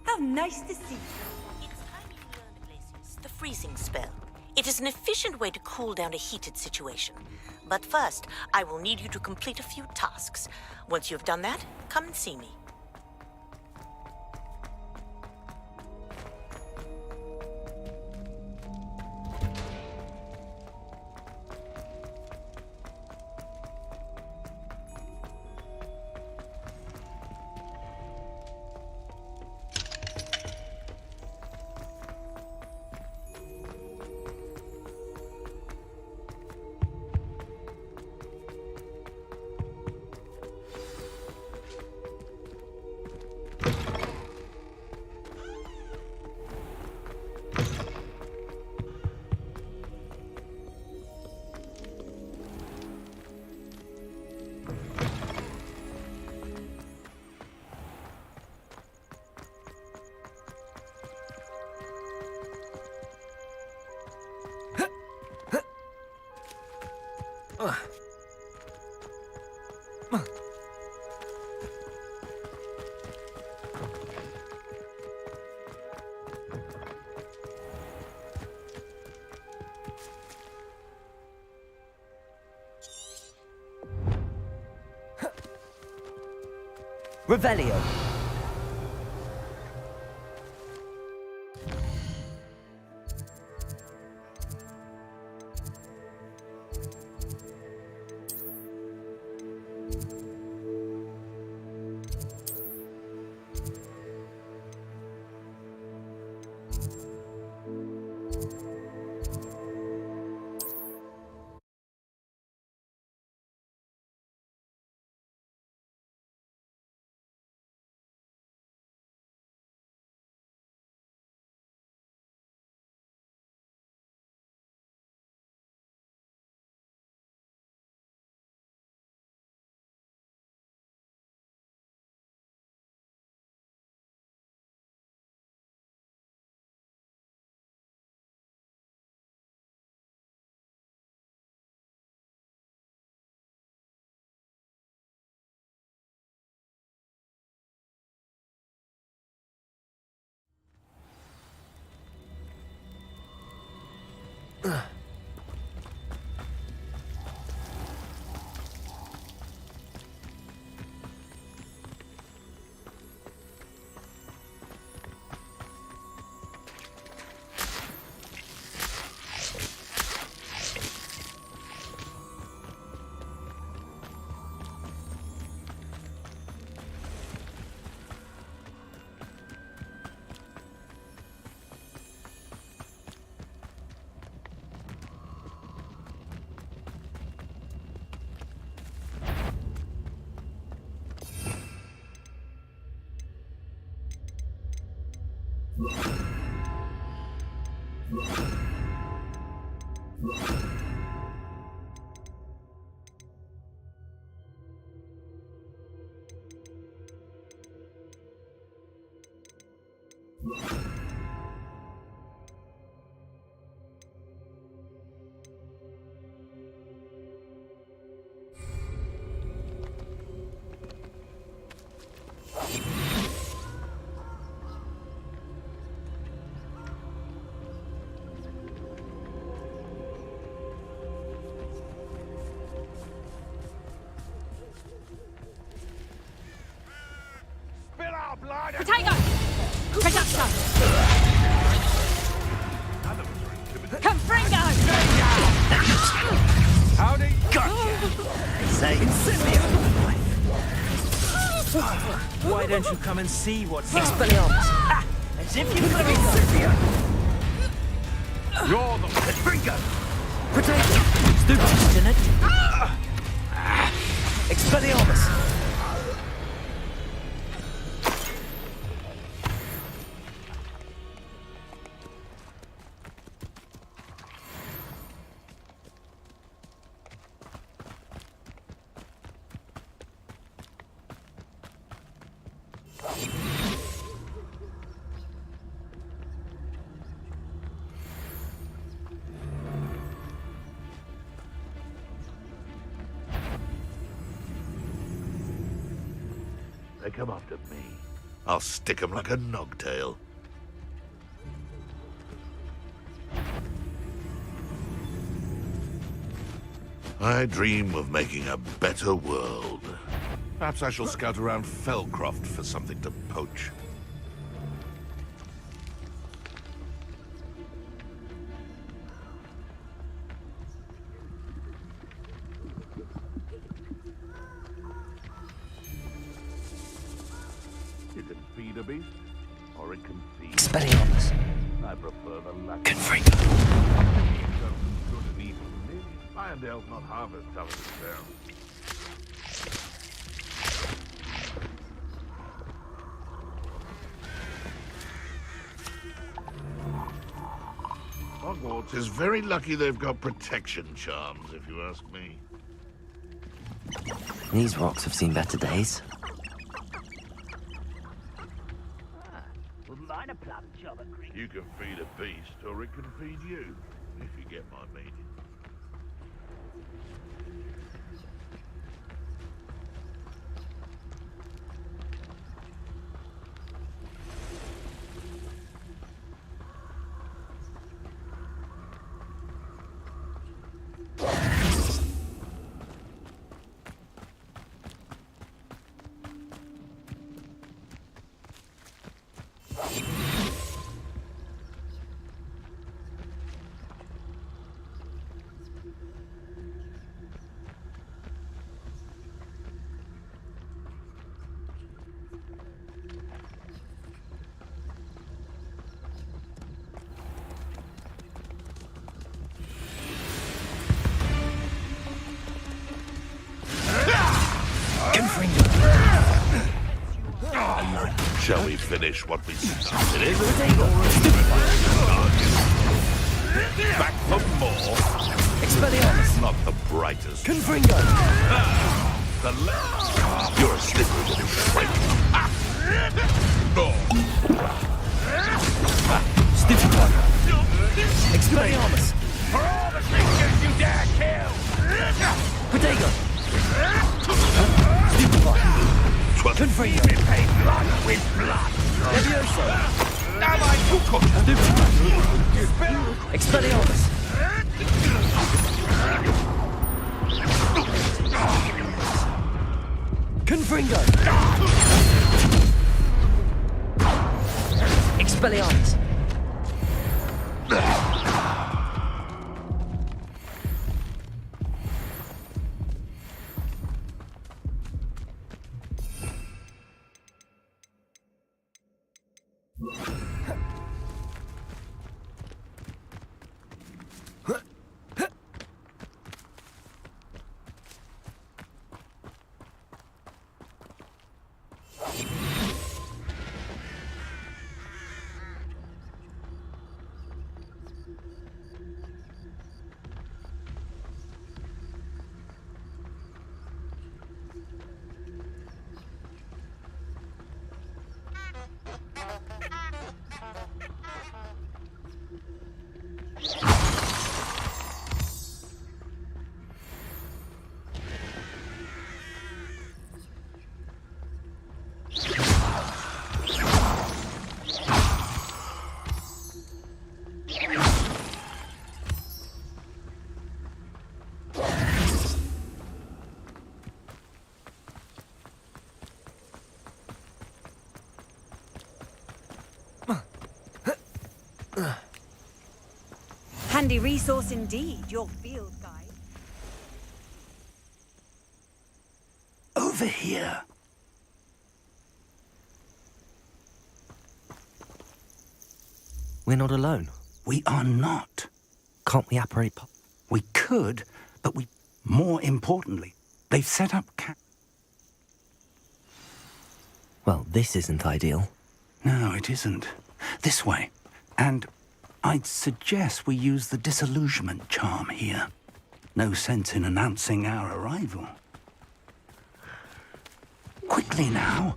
How nice to see you. It's time you learned places. The freezing spell. It is an efficient way to cool down a heated situation. But first, I will need you to complete a few tasks. Once you've done that, come and see me. Revelio. Potato! Production! Confringo! Howdy! Gotcha! Say incendio! Why don't you come and see what's Expelliarmus! as if you could incendio! You're the Confringo! Potato! Stupid, isn't it? Expelliarmus! They come after me. I'll stick 'em like a nogtail. I dream of making a better world. Perhaps I shall scout around Fellcroft for something to poach. You can feed a beast, or it can feed. Expelliarmus! I prefer the latter. Confringo! Good and evil. Irondale's not half as tough as it sounds. Hogwarts is very lucky they've got protection charms, if you ask me. These rocks have seen better days. You can feed a beast, or it can feed you, if you get my meaning. Shall we finish what we started? Back for more. Expelliarmus! Not the brightest. Confringo! The left. You're a slippery little freak. No. Stupid one! Expelliarmus! For all the creatures you dare kill! Potato! Stupid one! Confringo! Repay blood with blood! Levioso! Am I too cooked? Stupid one! Expelliarmus! Confringo! Expelliarmus! handy resource indeed, your field guide. Over here. We're not alone. We are not. Can't we apparate? We could, but we... More importantly, they've set up Well, this isn't ideal. No, it isn't. This way. And I'd suggest we use the disillusionment charm here. No sense in announcing our arrival. Quickly now.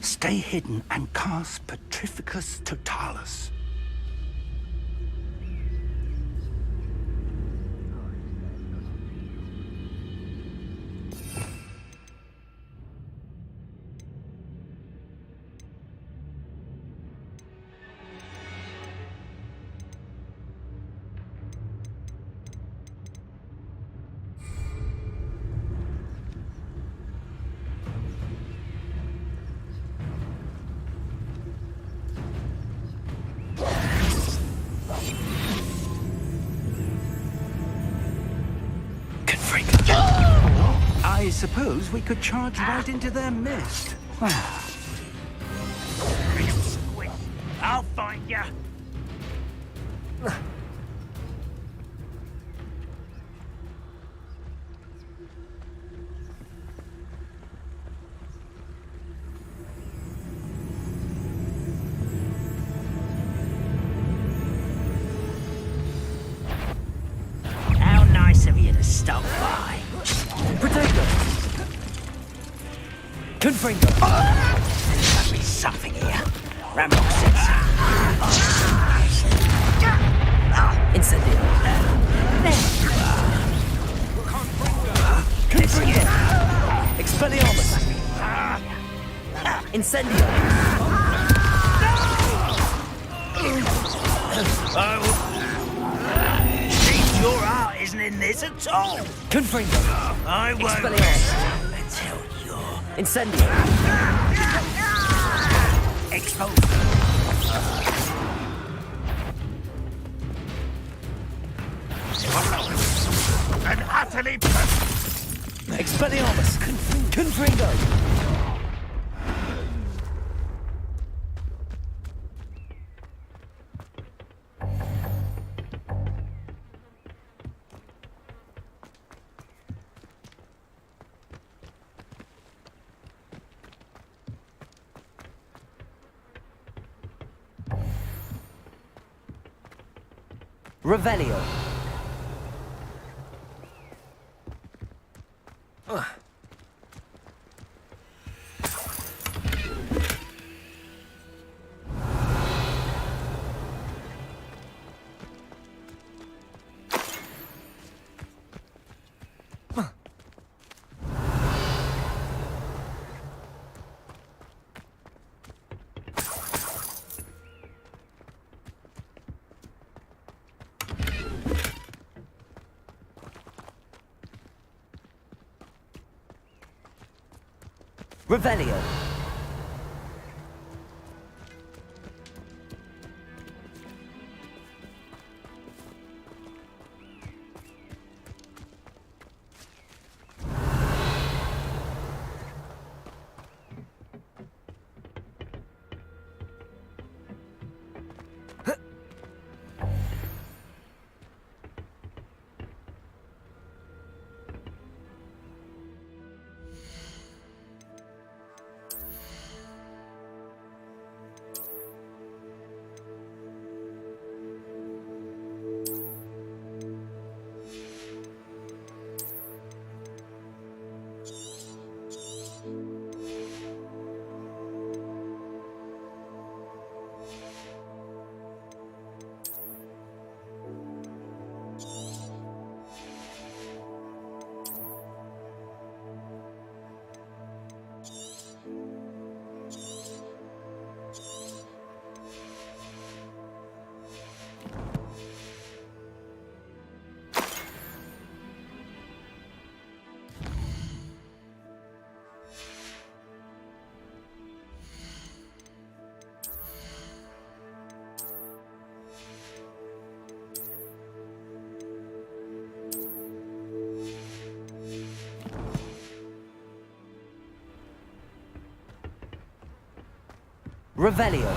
Stay hidden and cast Petrificus Totalis. I suppose we could charge right into their mist. I'll find ya. How nice of you to stop by. Protego! Confringo! There must be something here. Ramrock said so. Incendio! Confringo! Expelliarmus! Incendio! Seems your heart isn't in this at all. Confringo! I won't. Expelliarmus! Until you're Incendio! exposed. And utterly Expelliarmus! Confringo! Revelio. Revelio. Revelio.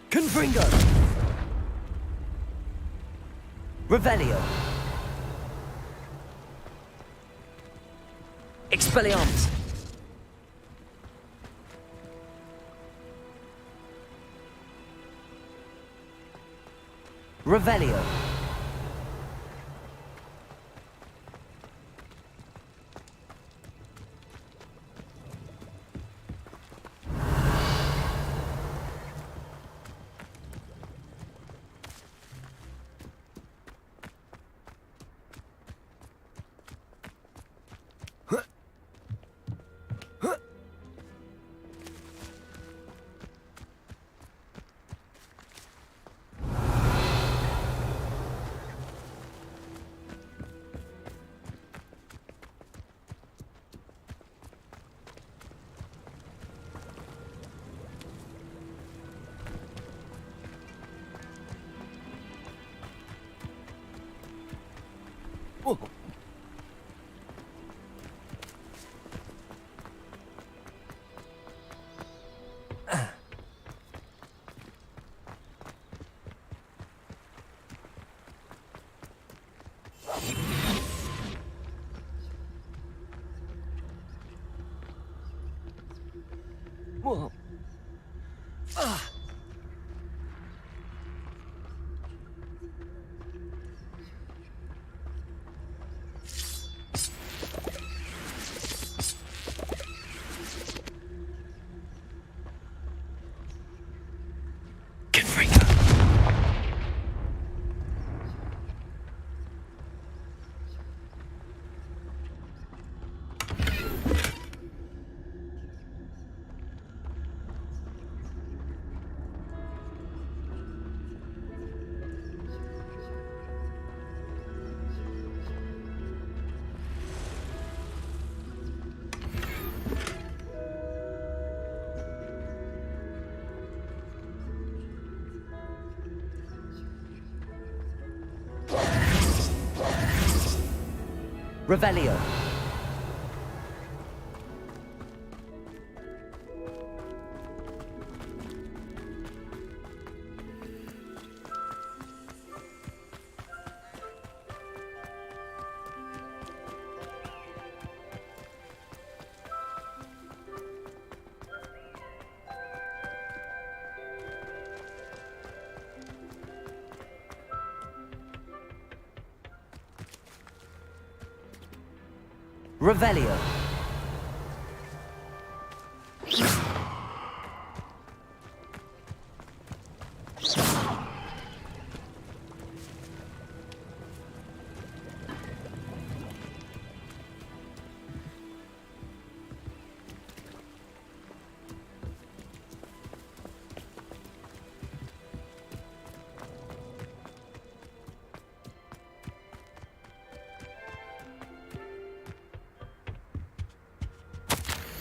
Confringo. Revelio. Expelliarmus. Revelio. Whoa. Whoa. Revelio. Revelio.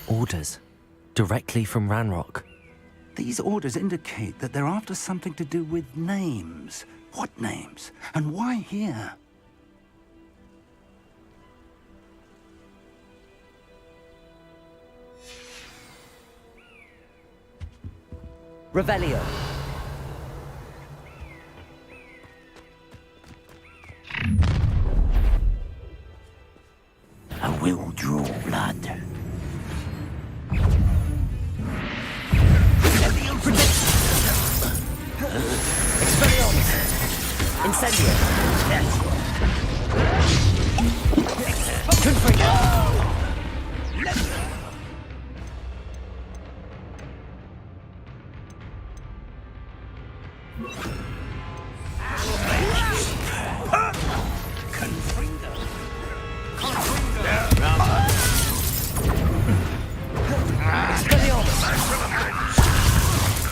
Orders. Directly from Ranrock. These orders indicate that they're after something to do with names. What names? And why here? Revelio. I will draw blood. Incendio. Confringo.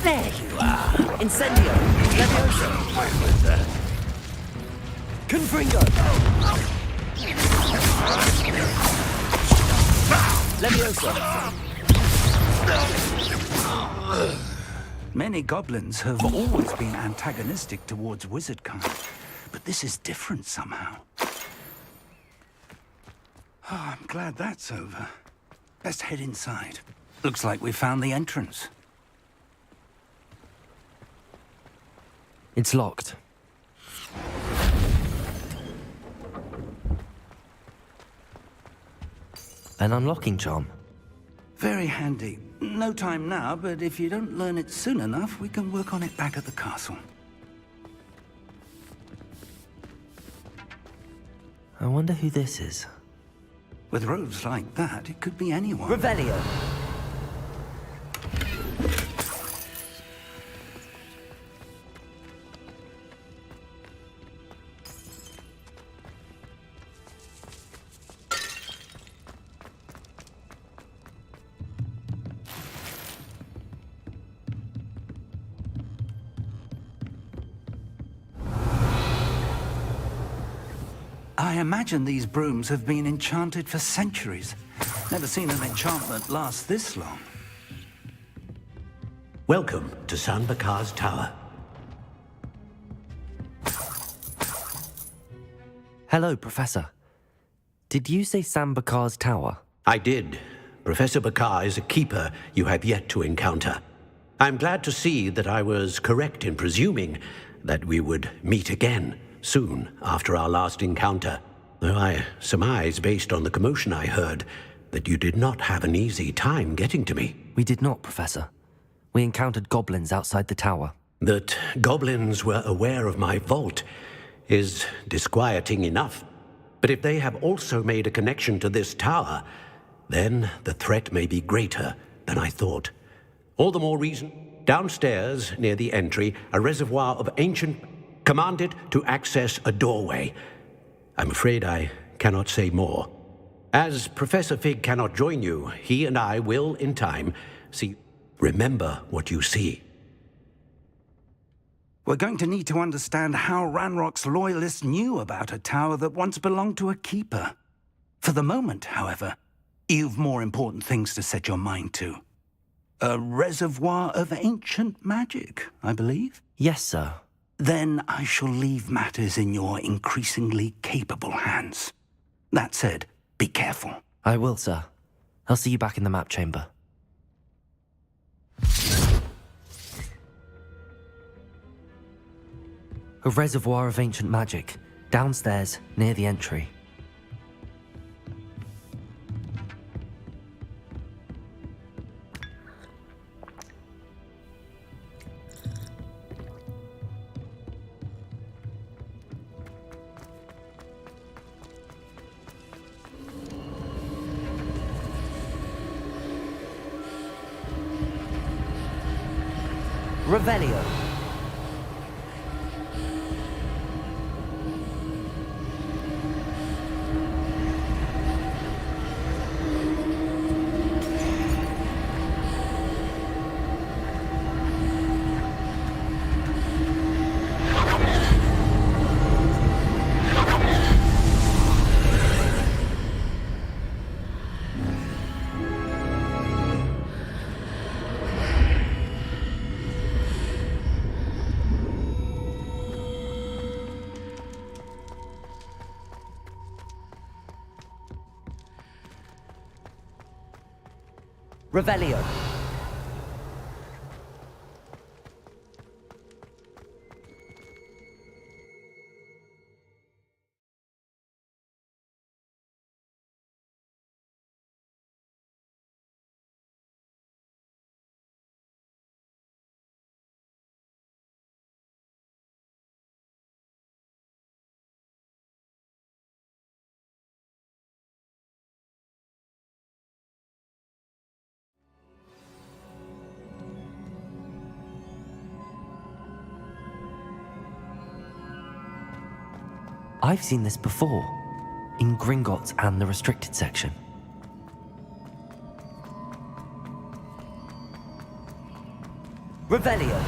There you are. Incendio. Leviosa. Confringo. Leviosa. Many goblins have always been antagonistic towards wizard kind, but this is different somehow. Oh, I'm glad that's over. Let's head inside. Looks like we found the entrance. It's locked. An unlocking charm. Very handy. No time now, but if you don't learn it soon enough, we can work on it back at the castle. I wonder who this is. With robes like that, it could be anyone. Revelio! I imagine these brooms have been enchanted for centuries. Never seen an enchantment last this long. Welcome to San Bakar's Tower. Hello, Professor. Did you say Sam Bakar's tower? I did. Professor Bakar is a keeper you have yet to encounter. I'm glad to see that I was correct in presuming that we would meet again soon after our last encounter, though I surmise, based on the commotion I heard, that you did not have an easy time getting to me. We did not, Professor. We encountered goblins outside the tower. That goblins were aware of my vault is disquieting enough. But if they have also made a connection to this tower, then the threat may be greater than I thought. All the more reason, downstairs near the entry, a reservoir of ancient commanded to access a doorway. I'm afraid I cannot say more. As Professor Fig cannot join you, he and I will, in time, see. Remember what you see. We're going to need to understand how Ranrock's loyalists knew about a tower that once belonged to a keeper. For the moment, however, you've more important things to set your mind to. A reservoir of ancient magic, I believe? Yes, sir. Then I shall leave matters in your increasingly capable hands. That said, be careful. I will, sir. I'll see you back in the map chamber. A reservoir of ancient magic, downstairs, near the entry. Revelio. Revelio. I've seen this before, in Gringotts and the restricted section. Revelio.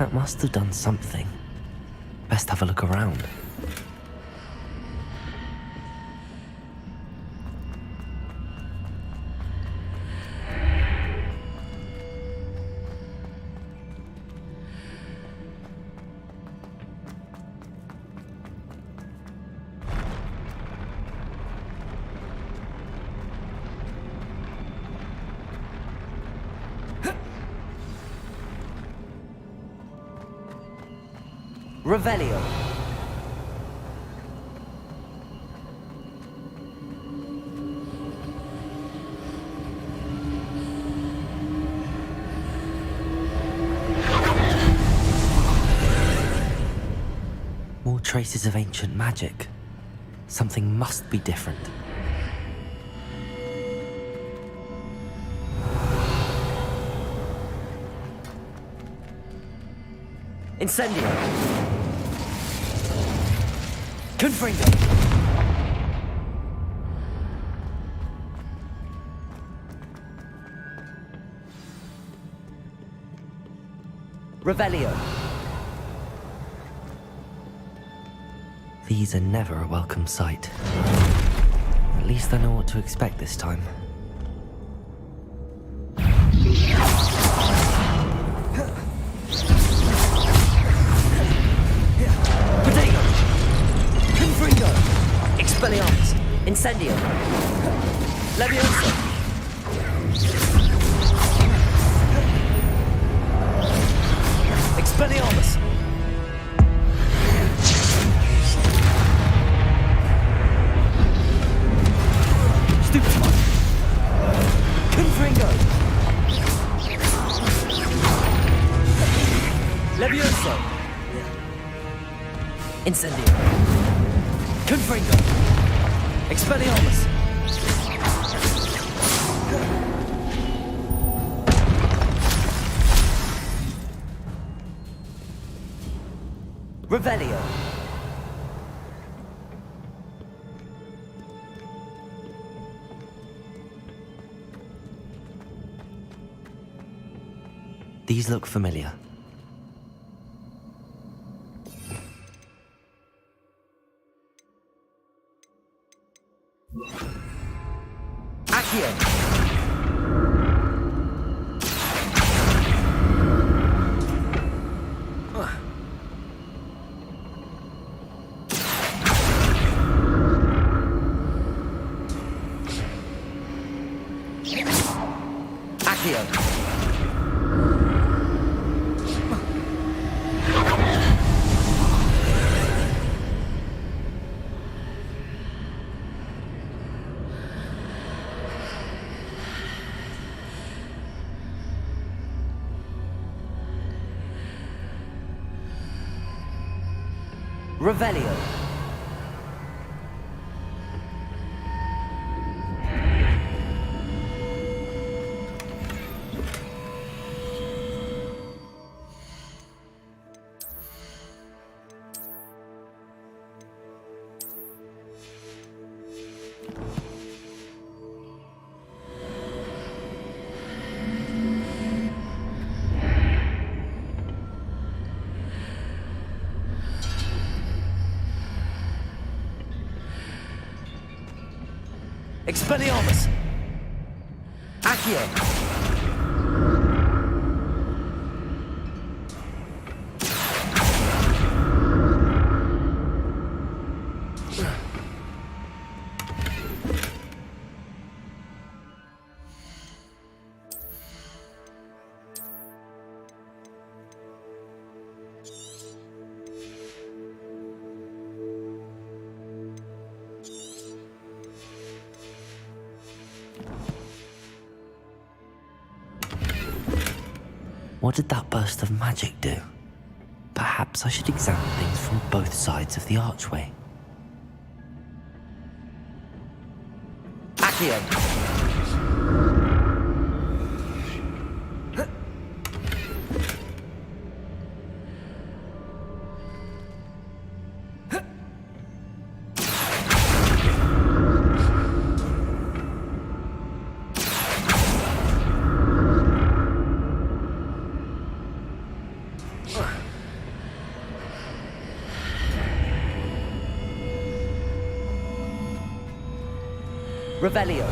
That must have done something. Best have a look around. Revelio. More traces of ancient magic. Something must be different. Incendio! Confringo! Revelio! These are never a welcome sight. At least I know what to expect this time. Expelliarmus! Incendio! Leviosa! Expelliarmus! Stupefy! Confringo! Leviosa! Incendio! Confringo! Expelliarmus! Revelio! These look familiar. Accio! Accio! Revelio. Expelliarmus! Accio! What did that burst of magic do? Perhaps I should examine things from both sides of the archway. Accio! Revelio.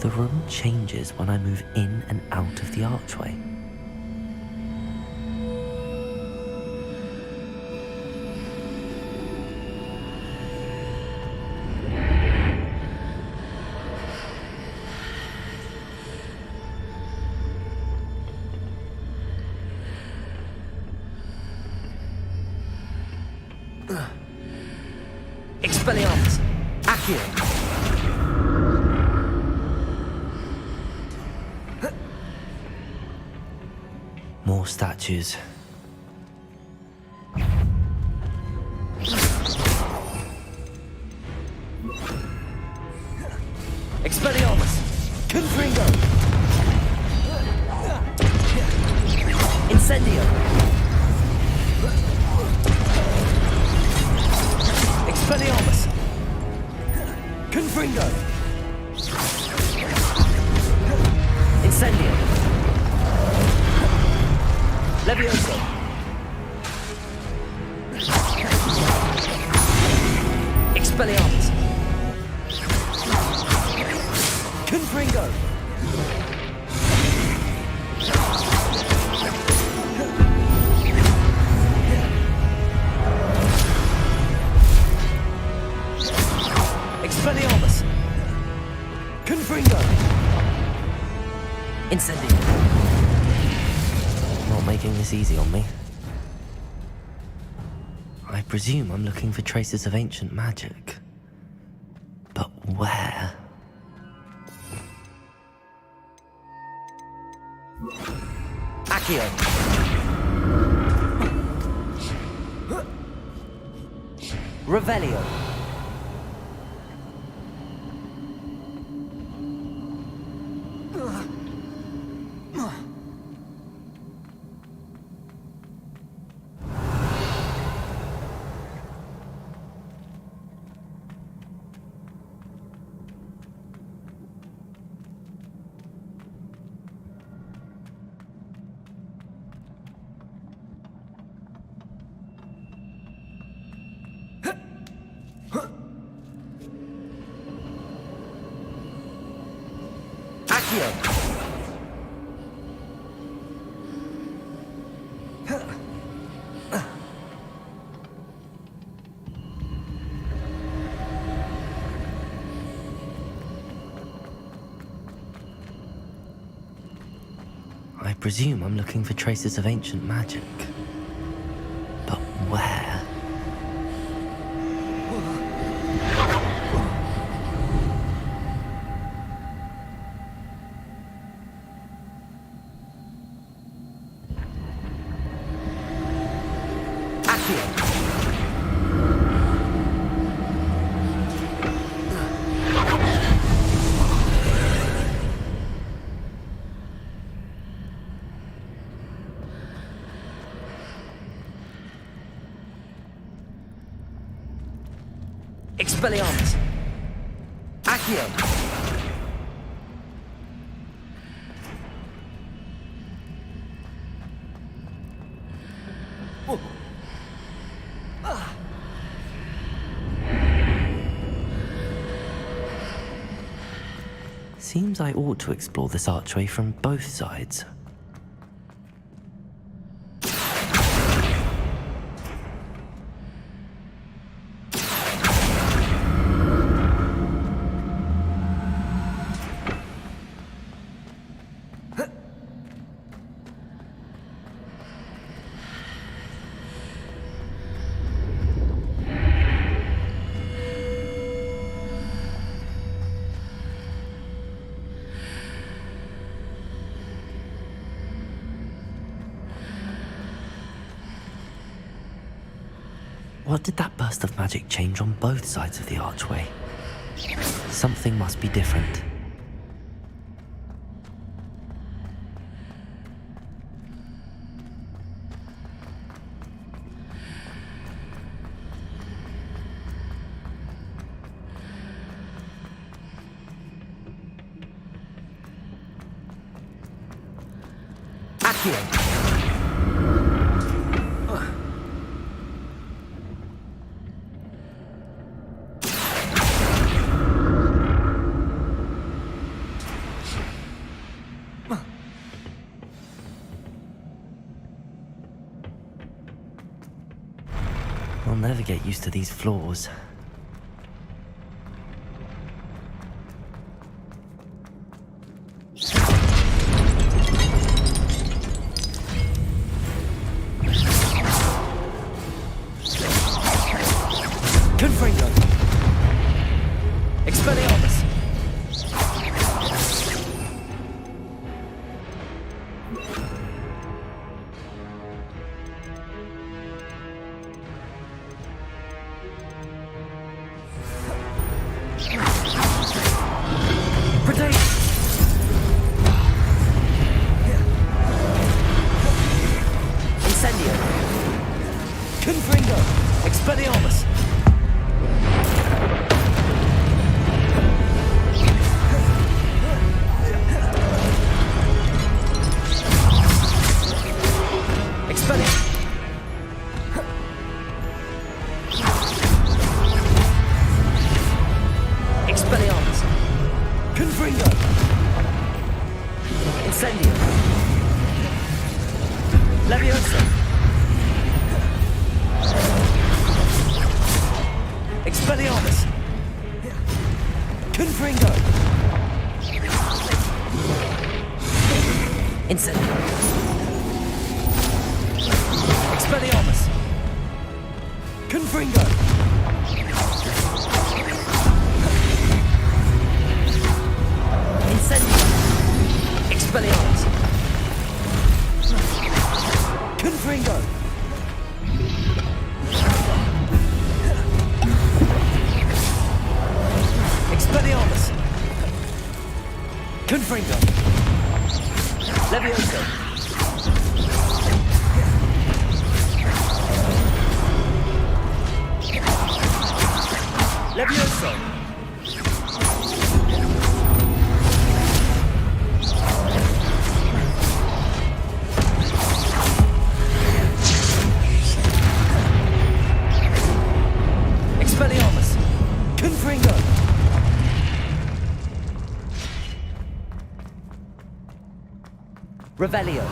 The room changes when I move in and out of the archway. Expelliarmus! Accio! More statues. Expelliarmus! Confringo! Incendio! Expelliarmus! Confringo! Incendio! Levioso! Expelliarmus! Confringo! Expelliarmus! Confringo! Incendio! Not making this easy on me. I presume I'm looking for traces of ancient magic. But where? Accio! Revelio! I presume I'm looking for traces of ancient magic. But where? Expelliarmus! Accio! Seems I ought to explore this archway from both sides. What did that burst of magic change on both sides of the archway? Something must be different. Accio! never get used to these floors. Confringo! Expelliarmus! Incendio! Confringo! Expelliarmus! Expelliarmus! Confringo! Incendio! Leviosa! Expelliarmus! Confringo! Incendio! Expelliarmus! Confringo! Incendio! Expelliarmus! Confringo! Expelliarmus! Confringo! Leviosa! Leviosa! Expelliarmus! Confringo! Revelio!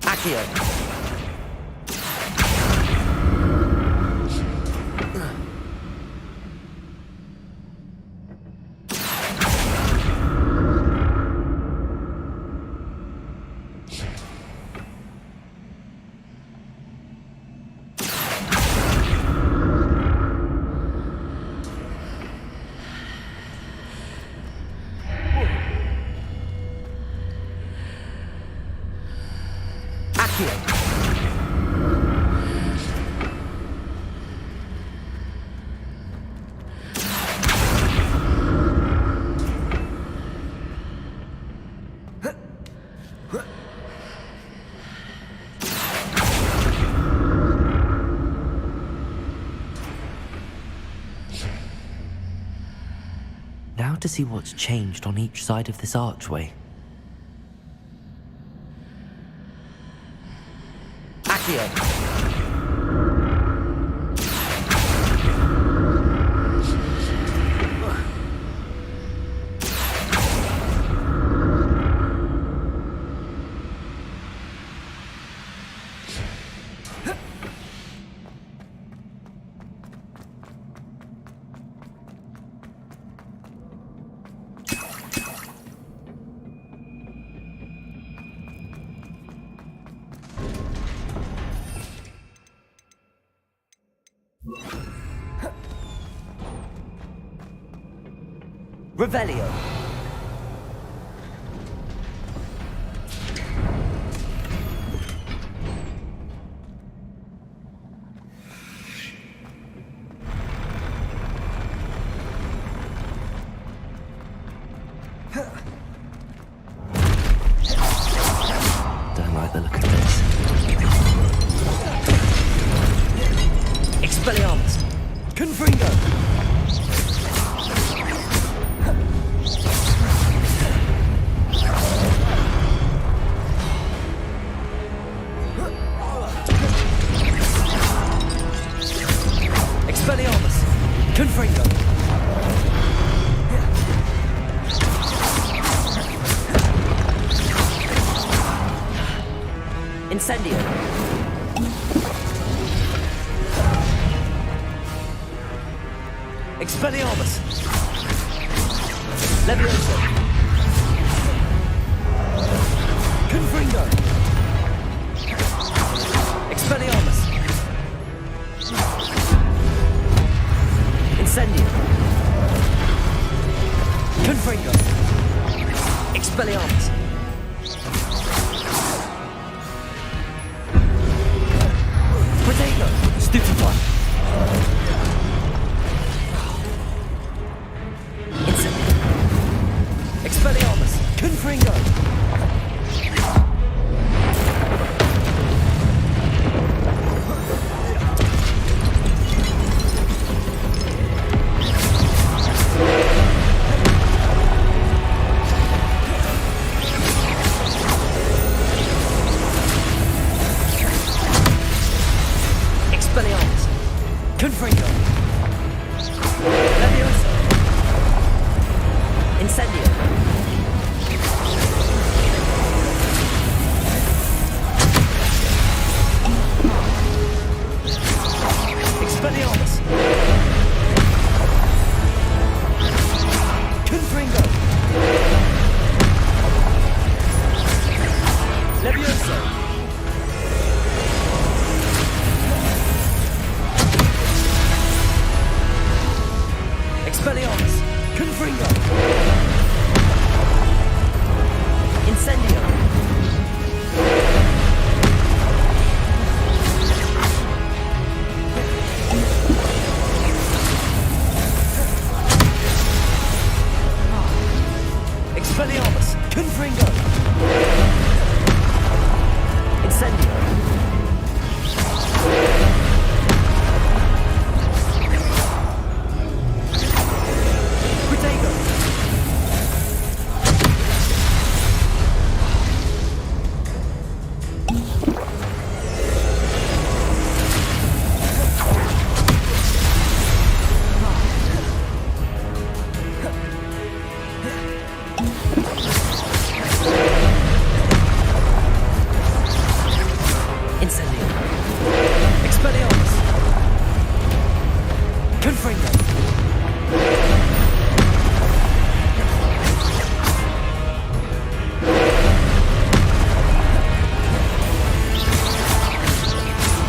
Accio! Accio! Now to see what's changed on each side of this archway. Accio! Revelio! Don't like the look of this. Expelliarmus! Confringo! Confringo. Incendio. Expelliarmus. Levioso. Confringo. Expelliarmus. Incendio. Confringo. Expelliarmus. Protego. Stupefy. Incendio. Expelliarmus. Confringo. Expelliarmus. Confringo. Levioso. Incendio. Expelliarmus. Confringo. Levioso. Expelliarmus. Confringo. Incendio. Expelliarmus. Confringo. Incendio. Protego. Incendio. Expelliarmus. Confringo.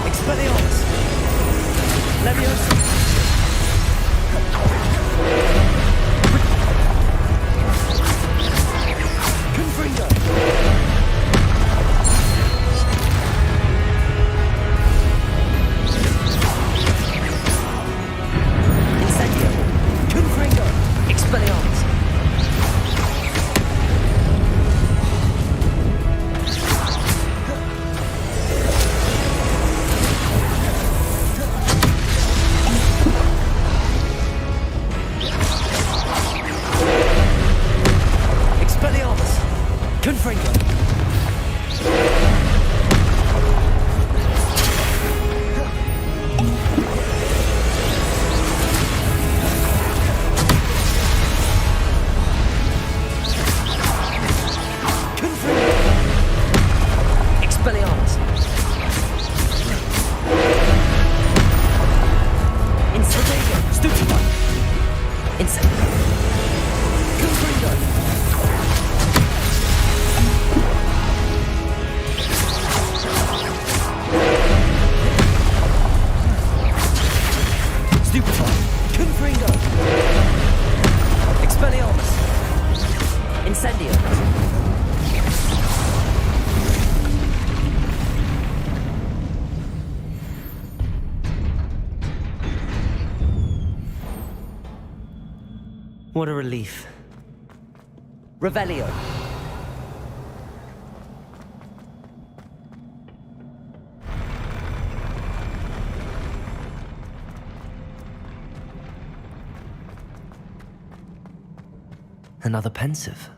Expelliarmus. Levioso. Confringo. Incendio. Confringo. Expelliarmus. Expelliarmus. Confringo. Confringo. Expelliarmus. Incendio. Stupefy. Incendio. Confringo. Stupefy. Confringo. Expelliarmus. Incendio. What a relief. Revelio. Another pensive.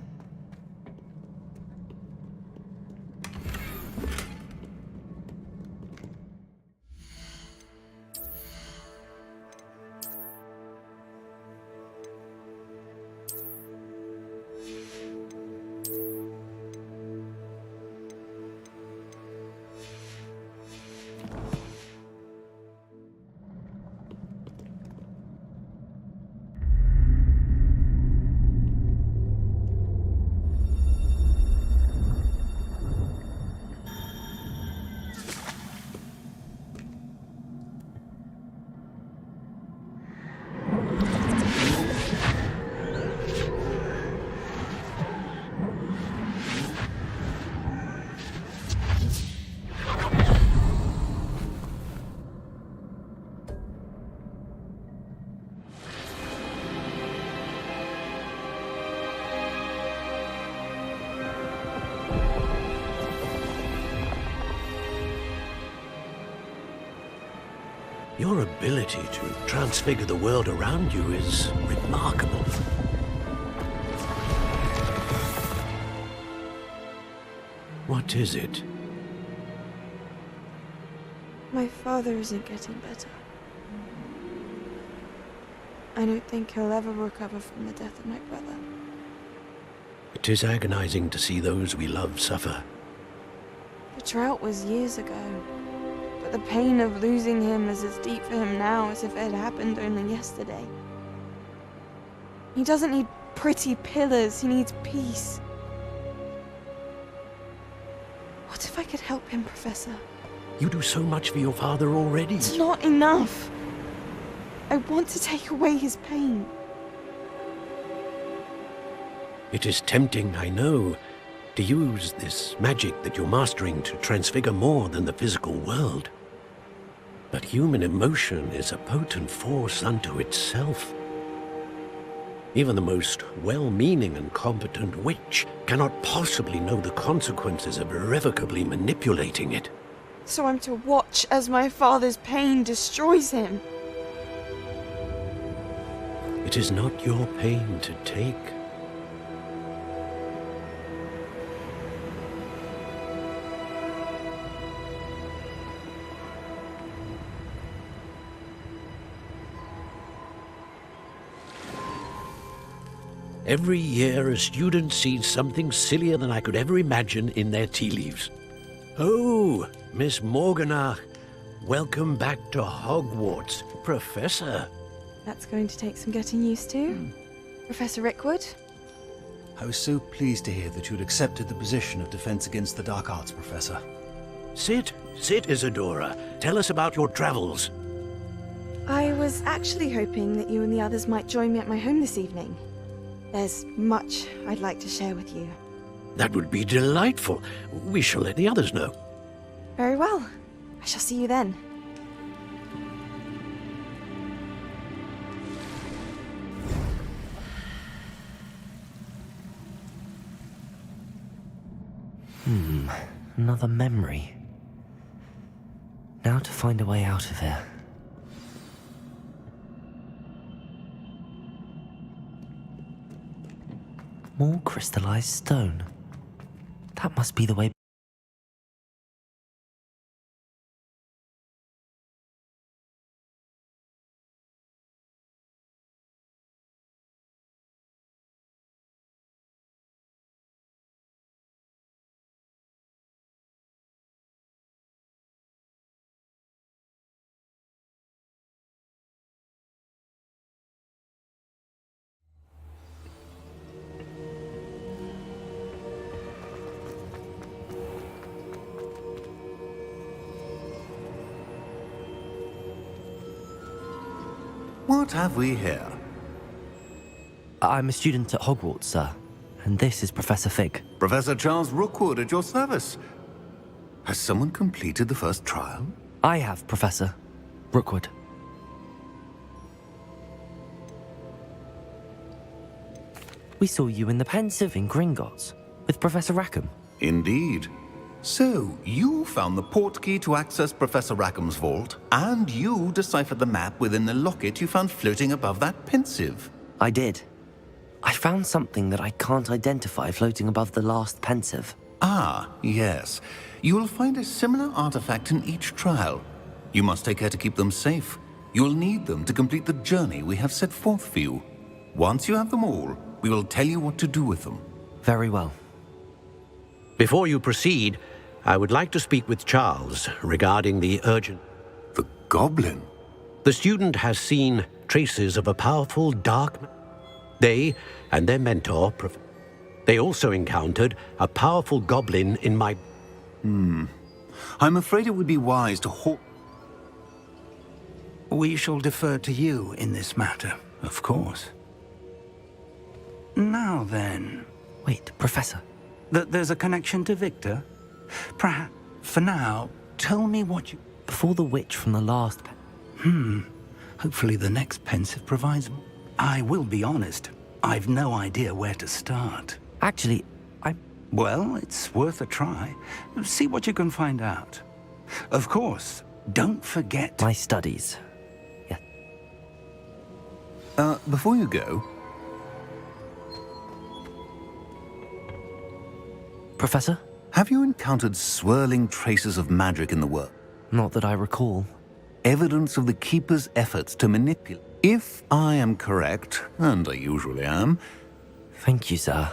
Your ability to transfigure the world around you is remarkable. What is it? My father isn't getting better. I don't think he'll ever recover from the death of my brother. It is agonizing to see those we love suffer. The drought was years ago, but the pain of losing him is as deep for him now as if it had happened only yesterday. He doesn't need pretty pillars, he needs peace. What if I could help him, Professor? You do so much for your father already. It's not enough. I want to take away his pain. It is tempting, I know, to use this magic that you're mastering to transfigure more than the physical world. But human emotion is a potent force unto itself. Even the most well-meaning and competent witch cannot possibly know the consequences of irrevocably manipulating it. So I'm to watch as my father's pain destroys him. It is not your pain to take. Every year, a student sees something sillier than I could ever imagine in their tea leaves. Oh, Miss Morganach, welcome back to Hogwarts, Professor. That's going to take some getting used to. Professor Rickwood? I was so pleased to hear that you'd accepted the position of Defense Against the Dark Arts, Professor. Sit, Isadora. Tell us about your travels. I was actually hoping that you and the others might join me at my home this evening. There's much I'd like to share with you. That would be delightful. We shall let the others know. Very well. I shall see you then. Another memory. Now to find a way out of here. More crystallized stone. That must be the way. What have we here? I'm a student at Hogwarts, sir. And this is Professor Fig. Professor Charles Rookwood at your service. Has someone completed the first trial? I have, Professor Rookwood. We saw you in the Pensive in Gringotts with Professor Rackham. Indeed. So, you found the portkey to access Professor Rackham's vault, and you deciphered the map within the locket you found floating above that Pensive. I did. I found something that I can't identify floating above the last Pensive. Ah, yes. You will find a similar artifact in each trial. You must take care to keep them safe. You'll need them to complete the journey we have set forth for you. Once you have them all, we will tell you what to do with them. Very well. Before you proceed, I would like to speak with Charles regarding the urgent... The goblin? The student has seen traces of a powerful dark... They and their mentor... They also encountered a powerful goblin in my... I'm afraid it would be wise to halt... We shall defer to you in this matter, of course. Now then... Wait, Professor. There's a connection to Victor? Perhaps, for now, tell me what you... Before the witch from the last... Hopefully the next Pensive provides... I will be honest. I've no idea where to start. Actually, Well, it's worth a try. See what you can find out. Of course, don't forget... My studies. Before you go... Professor? Have you encountered swirling traces of magic in the world? Not that I recall. Evidence of the Keeper's efforts to manipulate. If I am correct, and I usually am... Thank you, sir.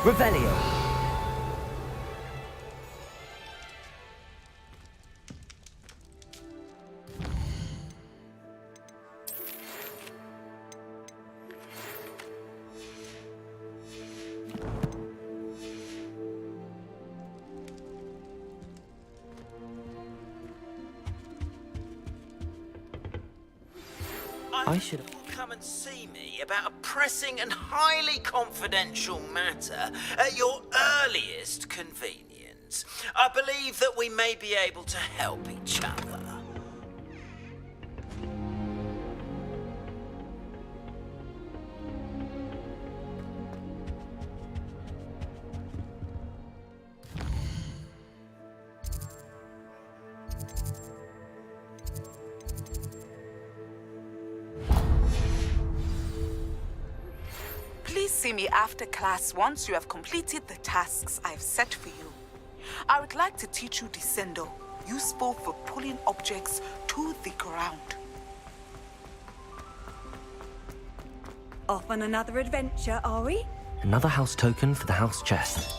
Revelio. I should have... Come and see me about a pressing and highly confidential matter at your earliest convenience. I believe that we may be able to help each other. Please see me after class once you have completed the tasks I've set for you. I would like to teach you Descendo, useful for pulling objects to the ground. Off on another adventure, are we? Another house token for the house chest.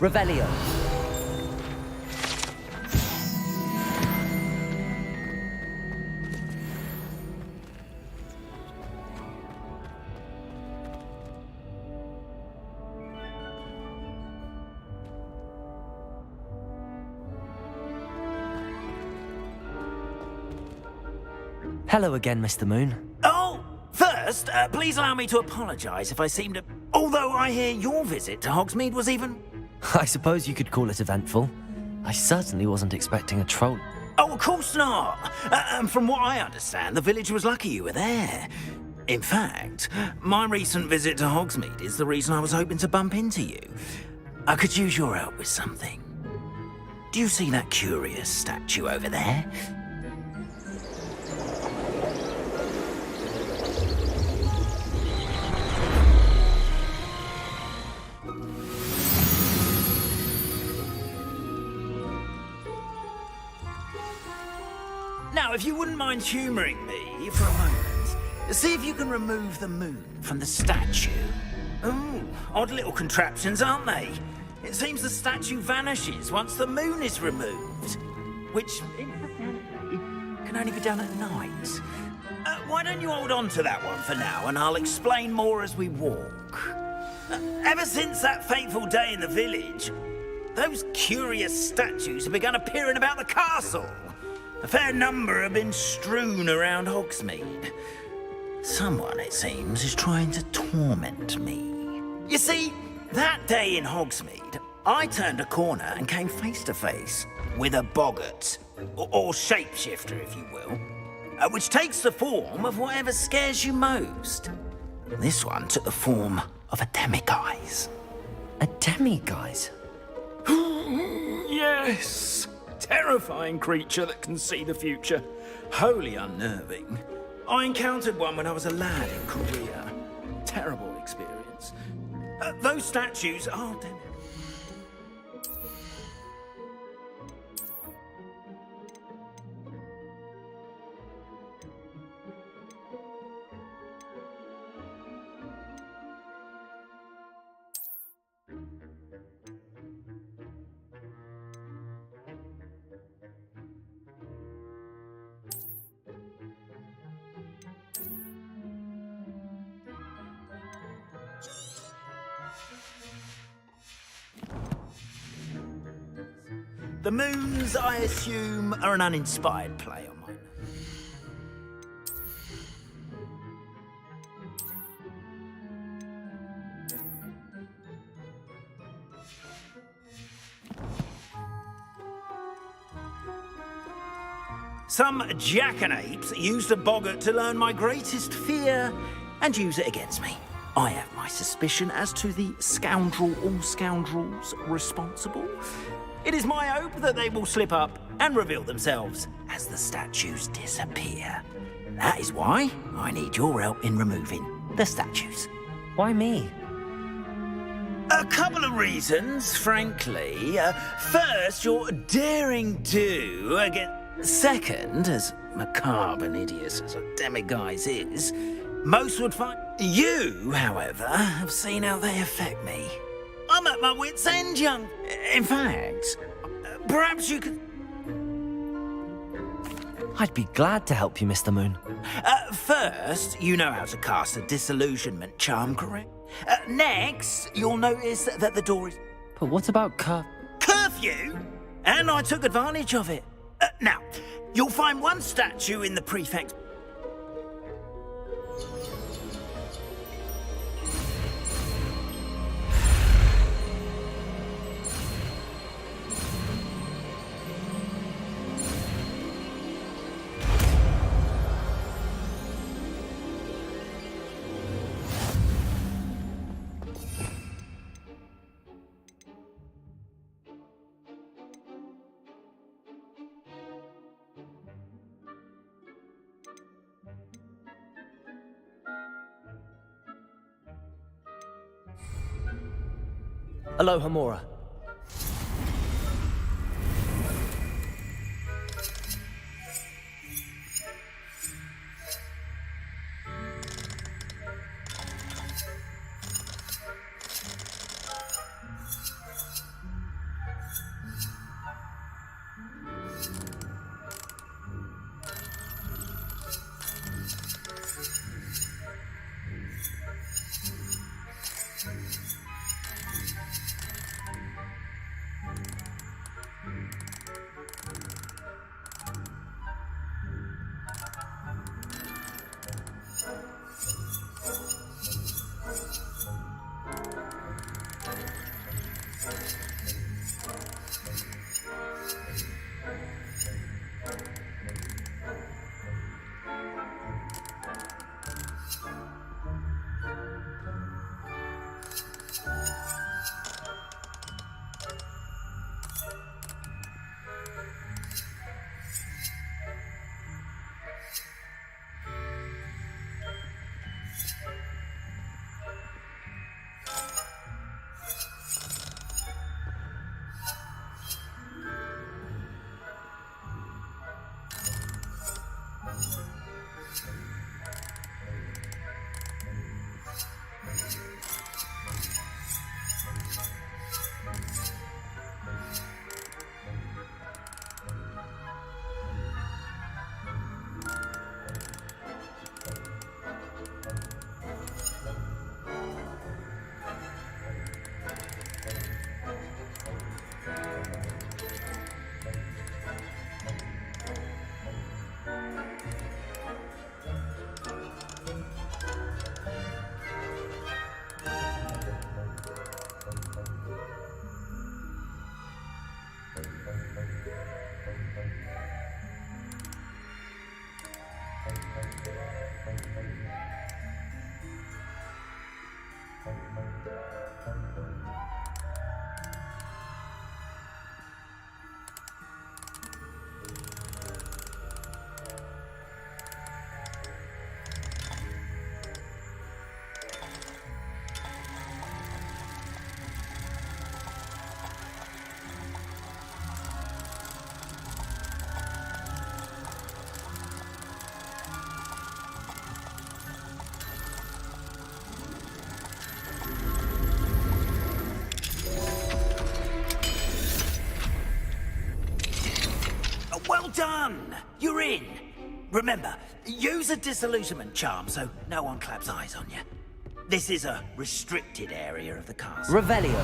Revelio. Hello again, Mr. Moon. Oh, first, please allow me to apologize if I seem to... Although I hear your visit to Hogsmeade was even... I suppose you could call it eventful. I certainly wasn't expecting a troll. Oh, of course not. And from what I understand, the village was lucky you were there. In fact, my recent visit to Hogsmeade is the reason I was hoping to bump into you. I could use your help with something. Do you see that curious statue over there? Now, if you wouldn't mind humouring me for a moment, see if you can remove the moon from the statue. Ooh, odd little contraptions, aren't they? It seems the statue vanishes once the moon is removed, which, incidentally, can only be done at night. Why don't you hold on to that one for now, and I'll explain more as we walk. Ever since that fateful day in the village, those curious statues have begun appearing about the castle. A fair number have been strewn around Hogsmeade. Someone, it seems, is trying to torment me. You see, that day in Hogsmeade, I turned a corner and came face to face with a boggart, or shapeshifter, if you will, which takes the form of whatever scares you most. This one took the form of a demiguise. A demiguise? Yes! Terrifying creature that can see the future. Wholly unnerving. I encountered one when I was a lad in Korea. Terrible experience. Those statues are demi. The moons, I assume, are an uninspired play on mine. Some jackanapes used a boggart to learn my greatest fear and use it against me. I have my suspicion as to the scoundrel or scoundrels responsible. It is my hope that they will slip up and reveal themselves as the statues disappear. That is why I need your help in removing the statues. Why me? A couple of reasons, frankly. First, your daring do against... Second, as macabre and hideous as a demiguise is, most would find... You, however, have seen how they affect me. I'm at my wit's end, young. In fact, perhaps you could... I'd be glad to help you, Mr. Moon. First, you know how to cast a disillusionment charm, correct? Next, you'll notice that the door is... But what about curfew? And I took advantage of it. Now, you'll find one statue in the prefect... Aloha, Mora. You're in! Remember, use a disillusionment charm so no one claps eyes on you. This is a restricted area of the castle. Revelio.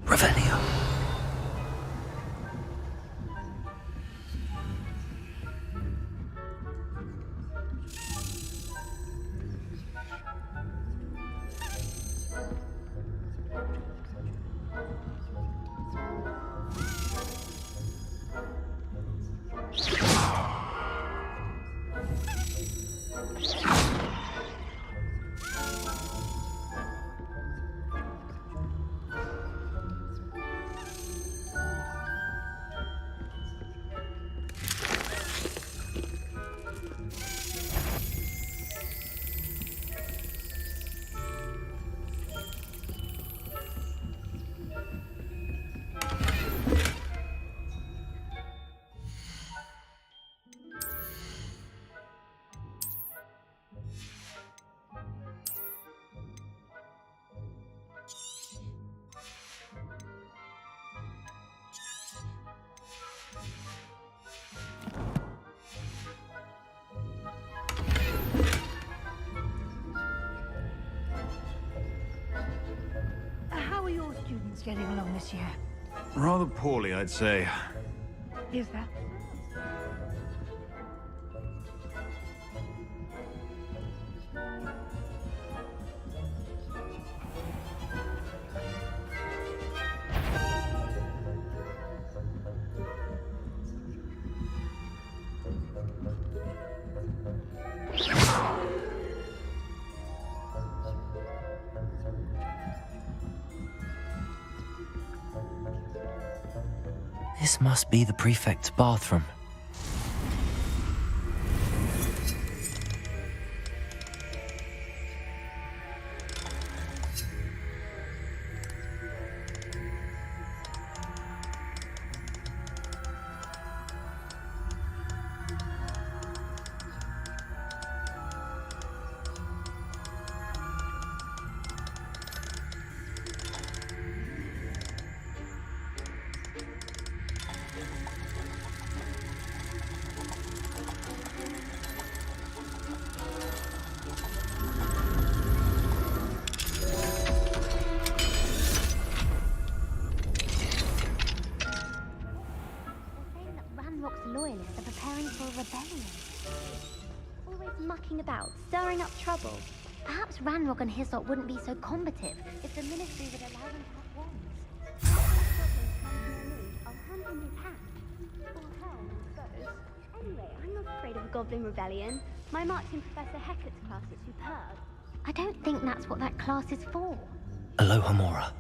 Revelio. How are your students getting along this year? Rather poorly, I'd say. Is that? This must be the prefect's bathroom. Ranrock's loyalists are preparing for a rebellion. Always mucking about, stirring up trouble. Perhaps Ranrock and his lot wouldn't be so combative if the ministry would allow them to have wands. I'll hand him his hat. Or hell, I suppose. Anyway, I'm not afraid of a goblin rebellion. My marks in Professor Hecat's class are superb. I don't think that's what that class is for. Aloha Mora.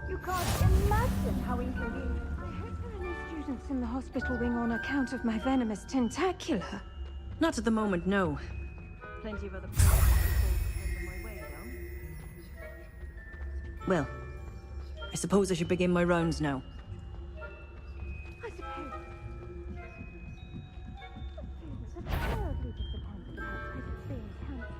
You can't imagine how inconvenient. I hope there are no students in the hospital wing on account of my venomous tentacula. Not at the moment, no. Plenty of other places on my way, though. Well, I suppose I should begin my rounds now. I suppose. But things are terribly disappointed about I've experienced cancer.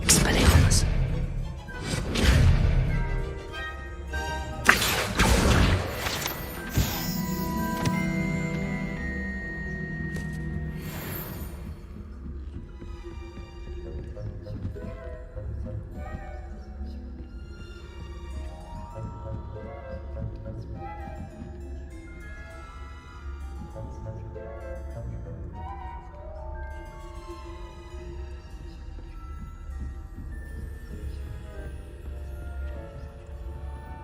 Expelliarmus.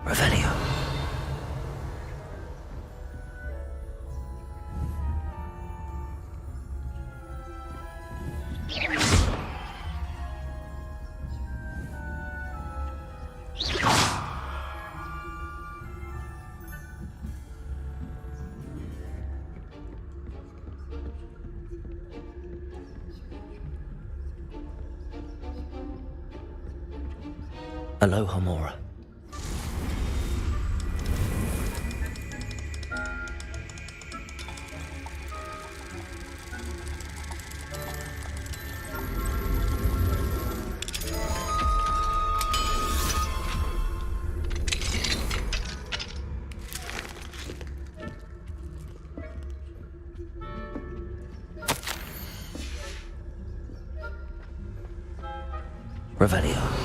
Revelio. Aloha, Mora. Revelio.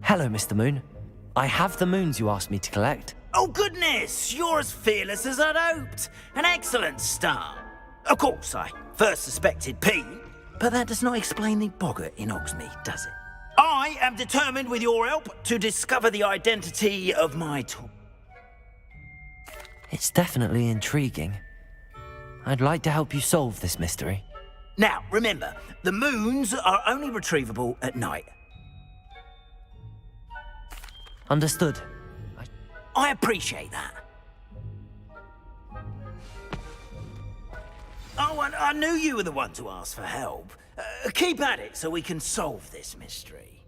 Hello, Mr. Moon. I have the moons you asked me to collect. Oh, goodness! You're as fearless as I'd hoped. An excellent start. Of course, I first suspected Pete, but that does not explain the boggart in Hogsmeade, does it? I am determined, with your help, to discover the identity of my tool. It's definitely intriguing. I'd like to help you solve this mystery. Now, remember, the moons are only retrievable at night. Understood. I appreciate that. Oh, and I knew you were the one to ask for help. Keep at it so we can solve this mystery.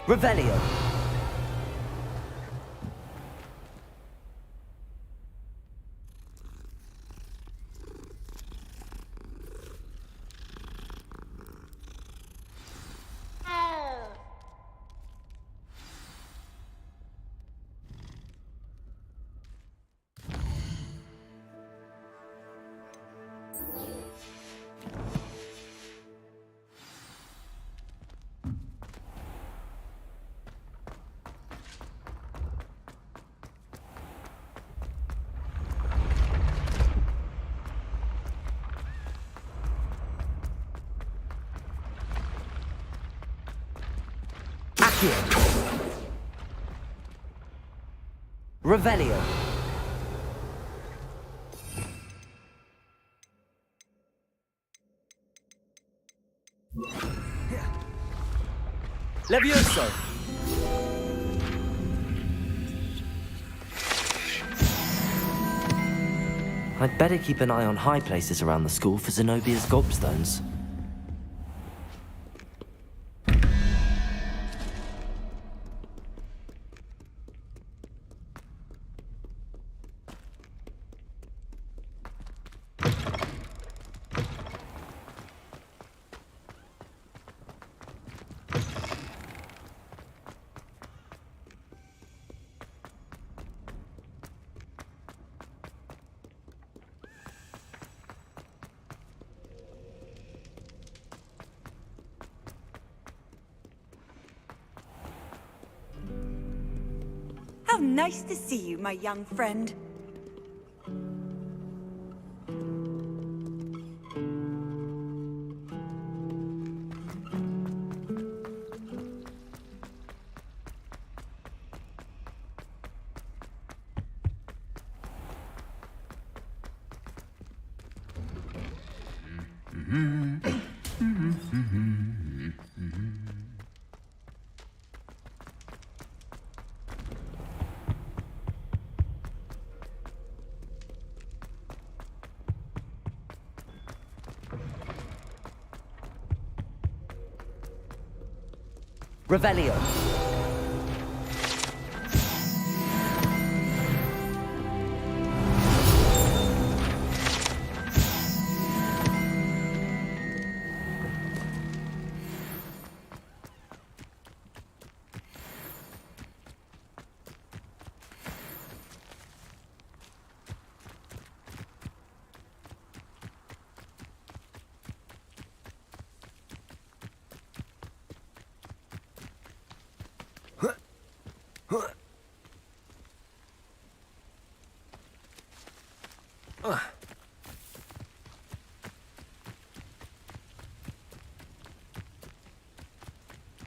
Revelio. Revelio. Levioso. I'd better keep an eye on high places around the school for Zenobia's gobstones. How nice to see you, my young friend. Revelio.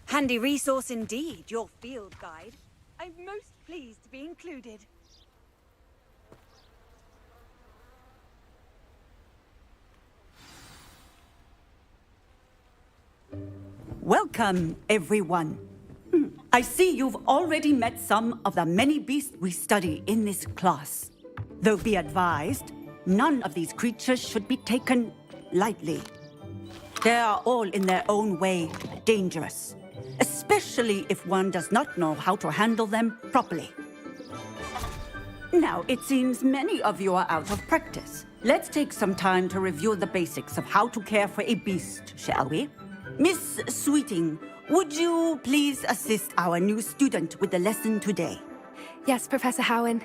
Handy resource indeed, your field guide. I'm most pleased to be included. Welcome, everyone. I see you've already met some of the many beasts we study in this class. Though be advised, none of these creatures should be taken lightly. They are all in their own way dangerous, especially if one does not know how to handle them properly. Now, it seems many of you are out of practice. Let's take some time to review the basics of how to care for a beast, shall we? Miss Sweeting, would you please assist our new student with the lesson today? Yes, Professor Howen.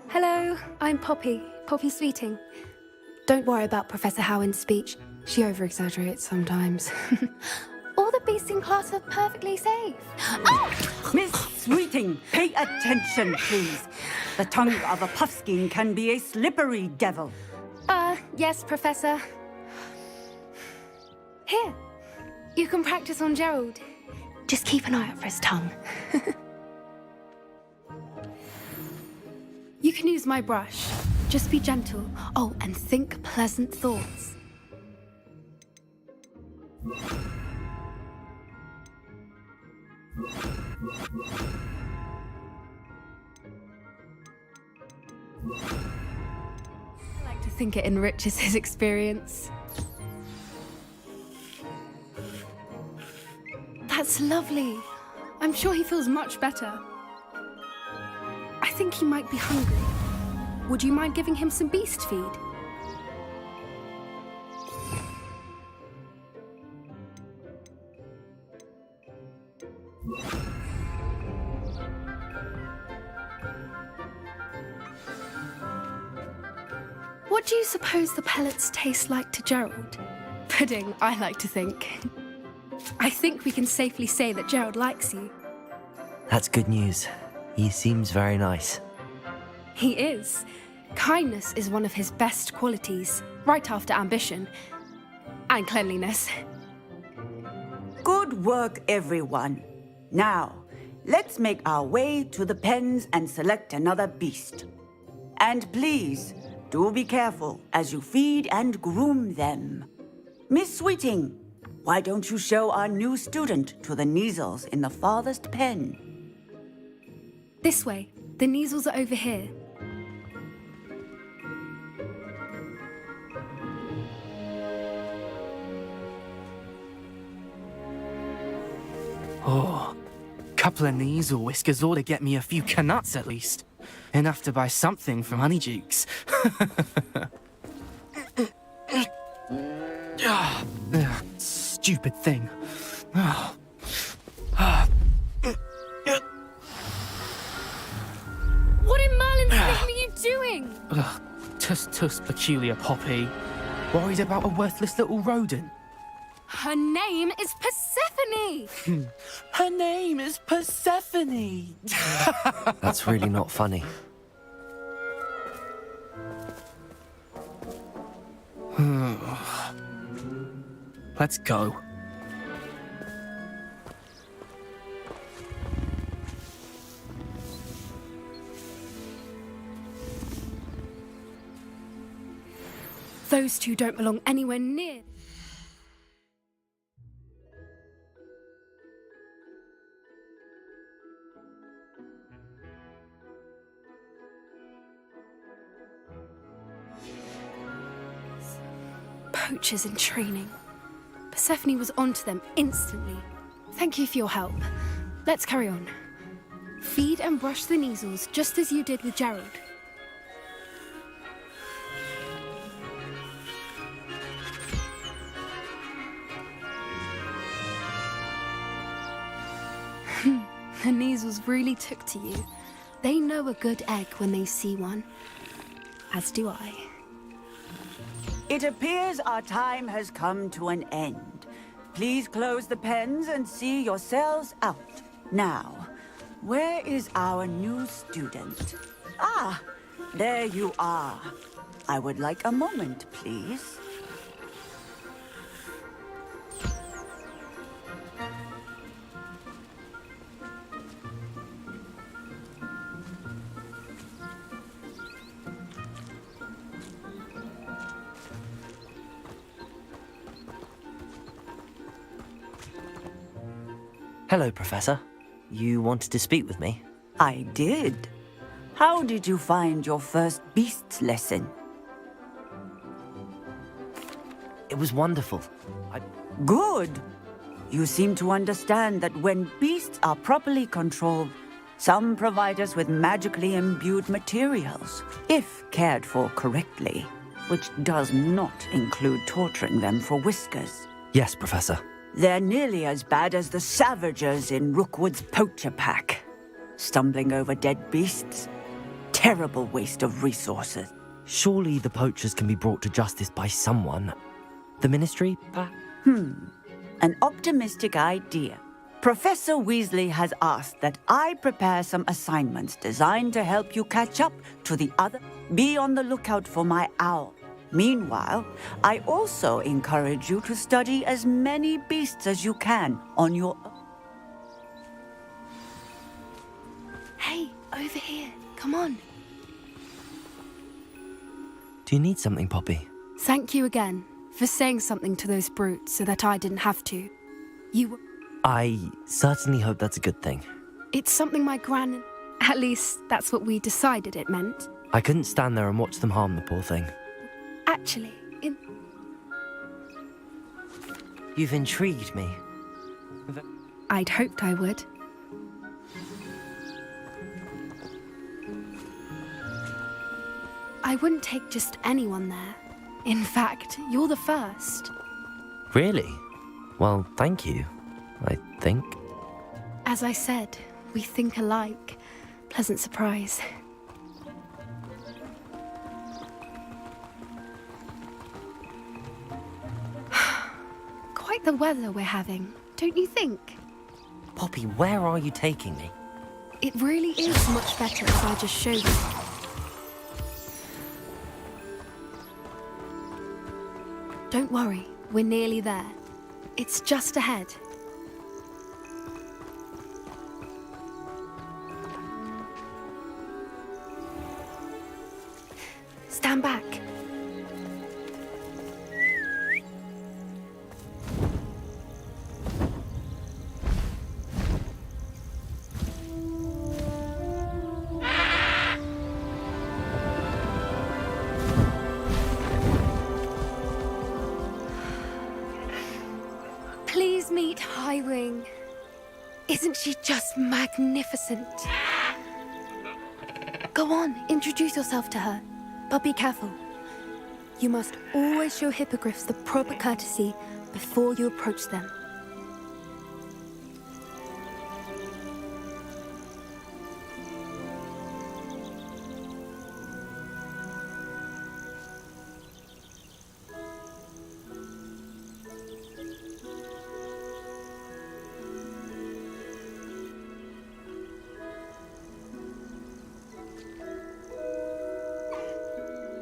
Hello, I'm Poppy Sweeting. Don't worry about Professor Howen's speech. She over-exaggerates sometimes. All the beasts in class are perfectly safe. Oh! Miss Sweeting, pay attention, please. The tongue of a puffskein can be a slippery devil. Yes, Professor. Here, you can practice on Gerald. Just keep an eye out for his tongue. You can use my brush. Just be gentle. Oh, and think pleasant thoughts. I like to think it enriches his experience. That's lovely. I'm sure he feels much better. I think he might be hungry. Would you mind giving him some beast feed? What do you suppose the pellets taste like to Gerald? Pudding, I like to think. I think we can safely say that Gerald likes you. That's good news. He seems very nice. He is. Kindness is one of his best qualities, right after ambition. And cleanliness. Good work, everyone. Now, let's make our way to the pens and select another beast. And please, do be careful as you feed and groom them. Miss Sweeting, why don't you show our new student to the Neasels in the farthest pen? This way. The Neasels are over here. Oh, couple of Neasel whiskers ought to get me a few canuts at least. Enough to buy something from Honeydukes. Stupid thing. What in Merlin's name are you doing? Tuss, peculiar Poppy. Worried about a worthless little rodent. Her name is Persephone! Her name is Persephone! That's really not funny. Let's go. Those two don't belong anywhere near. poachers in training. Persephone was onto them instantly. Thank you for your help. Let's carry on. Feed and brush the Kneazles just as you did with Gerald. The Kneazles really took to you. They know a good egg when they see one. As do I. It appears our time has come to an end. Please close the pens and see yourselves out. Now, where is our new student? Ah, there you are. I would like a moment, please. Hello, Professor. You wanted to speak with me? I did. How did you find your first beasts lesson? It was wonderful. Good. You seem to understand that when beasts are properly controlled, some provide us with magically imbued materials, if cared for correctly, which does not include torturing them for whiskers. Yes, Professor. They're nearly as bad as the Savagers in Rookwood's poacher pack. Stumbling over dead beasts. Terrible waste of resources. Surely the poachers can be brought to justice by someone. The Ministry, perhaps? An optimistic idea. Professor Weasley has asked that I prepare some assignments designed to help you catch up to the other. Be on the lookout for my owl. Meanwhile, I also encourage you to study as many beasts as you can on your own. Hey, over here. Come on. Do you need something, Poppy? Thank you again for saying something to those brutes so that I didn't have to. I certainly hope that's a good thing. It's something my gran... At least, that's what we decided it meant. I couldn't stand there and watch them harm the poor thing. Actually, You've intrigued me. I'd hoped I would. I wouldn't take just anyone there. In fact, you're the first. Really? Well, thank you, I think. As I said, we think alike. Pleasant surprise. Quite the weather we're having, don't you think? Poppy, where are you taking me? It really is much better if I just show you. Don't worry, we're nearly there. It's just ahead. Stand back. Please meet Highwing. Isn't she just magnificent? Go on, introduce yourself to her. But be careful. You must always show hippogriffs the proper courtesy before you approach them.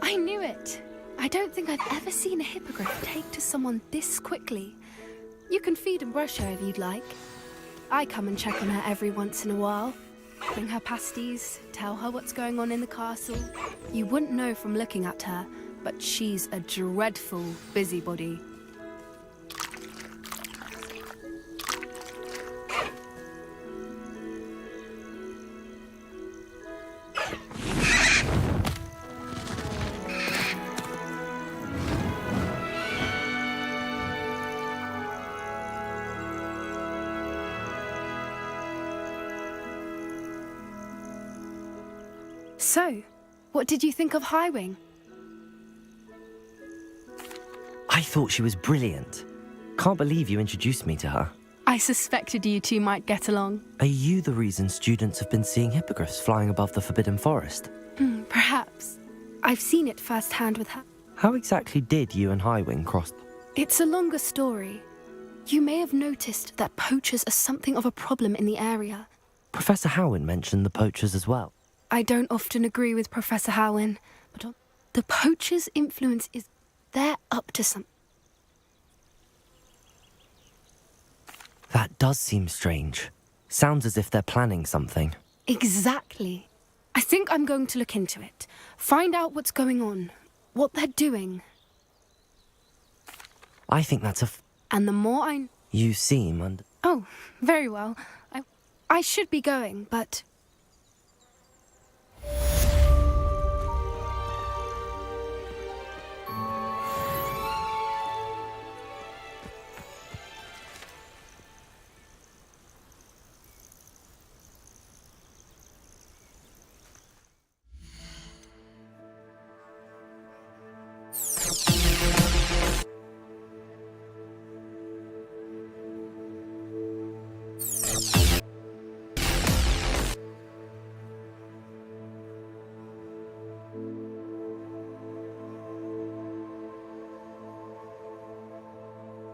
I knew it. I don't think I've ever seen a hippogriff take to someone this quickly. You can feed and brush her if you'd like. I come and check on her every once in a while. Bring her pasties, tell her what's going on in the castle. You wouldn't know from looking at her, but she's a dreadful busybody. So, what did you think of Highwing? I thought she was brilliant. Can't believe you introduced me to her. I suspected you two might get along. Are you the reason students have been seeing hippogriffs flying above the Forbidden Forest? Perhaps. I've seen it firsthand with her. How exactly did you and Highwing cross? It's a longer story. You may have noticed that poachers are something of a problem in the area. Professor Howin mentioned the poachers as well. I don't often agree with Professor Howin, but the poachers' influence is... they're up to something. That does seem strange. Sounds as if they're planning something. Exactly. I think I'm going to look into it. Find out what's going on. What they're doing. I think that's And the more I... You seem under... Oh, very well. I should be going, but...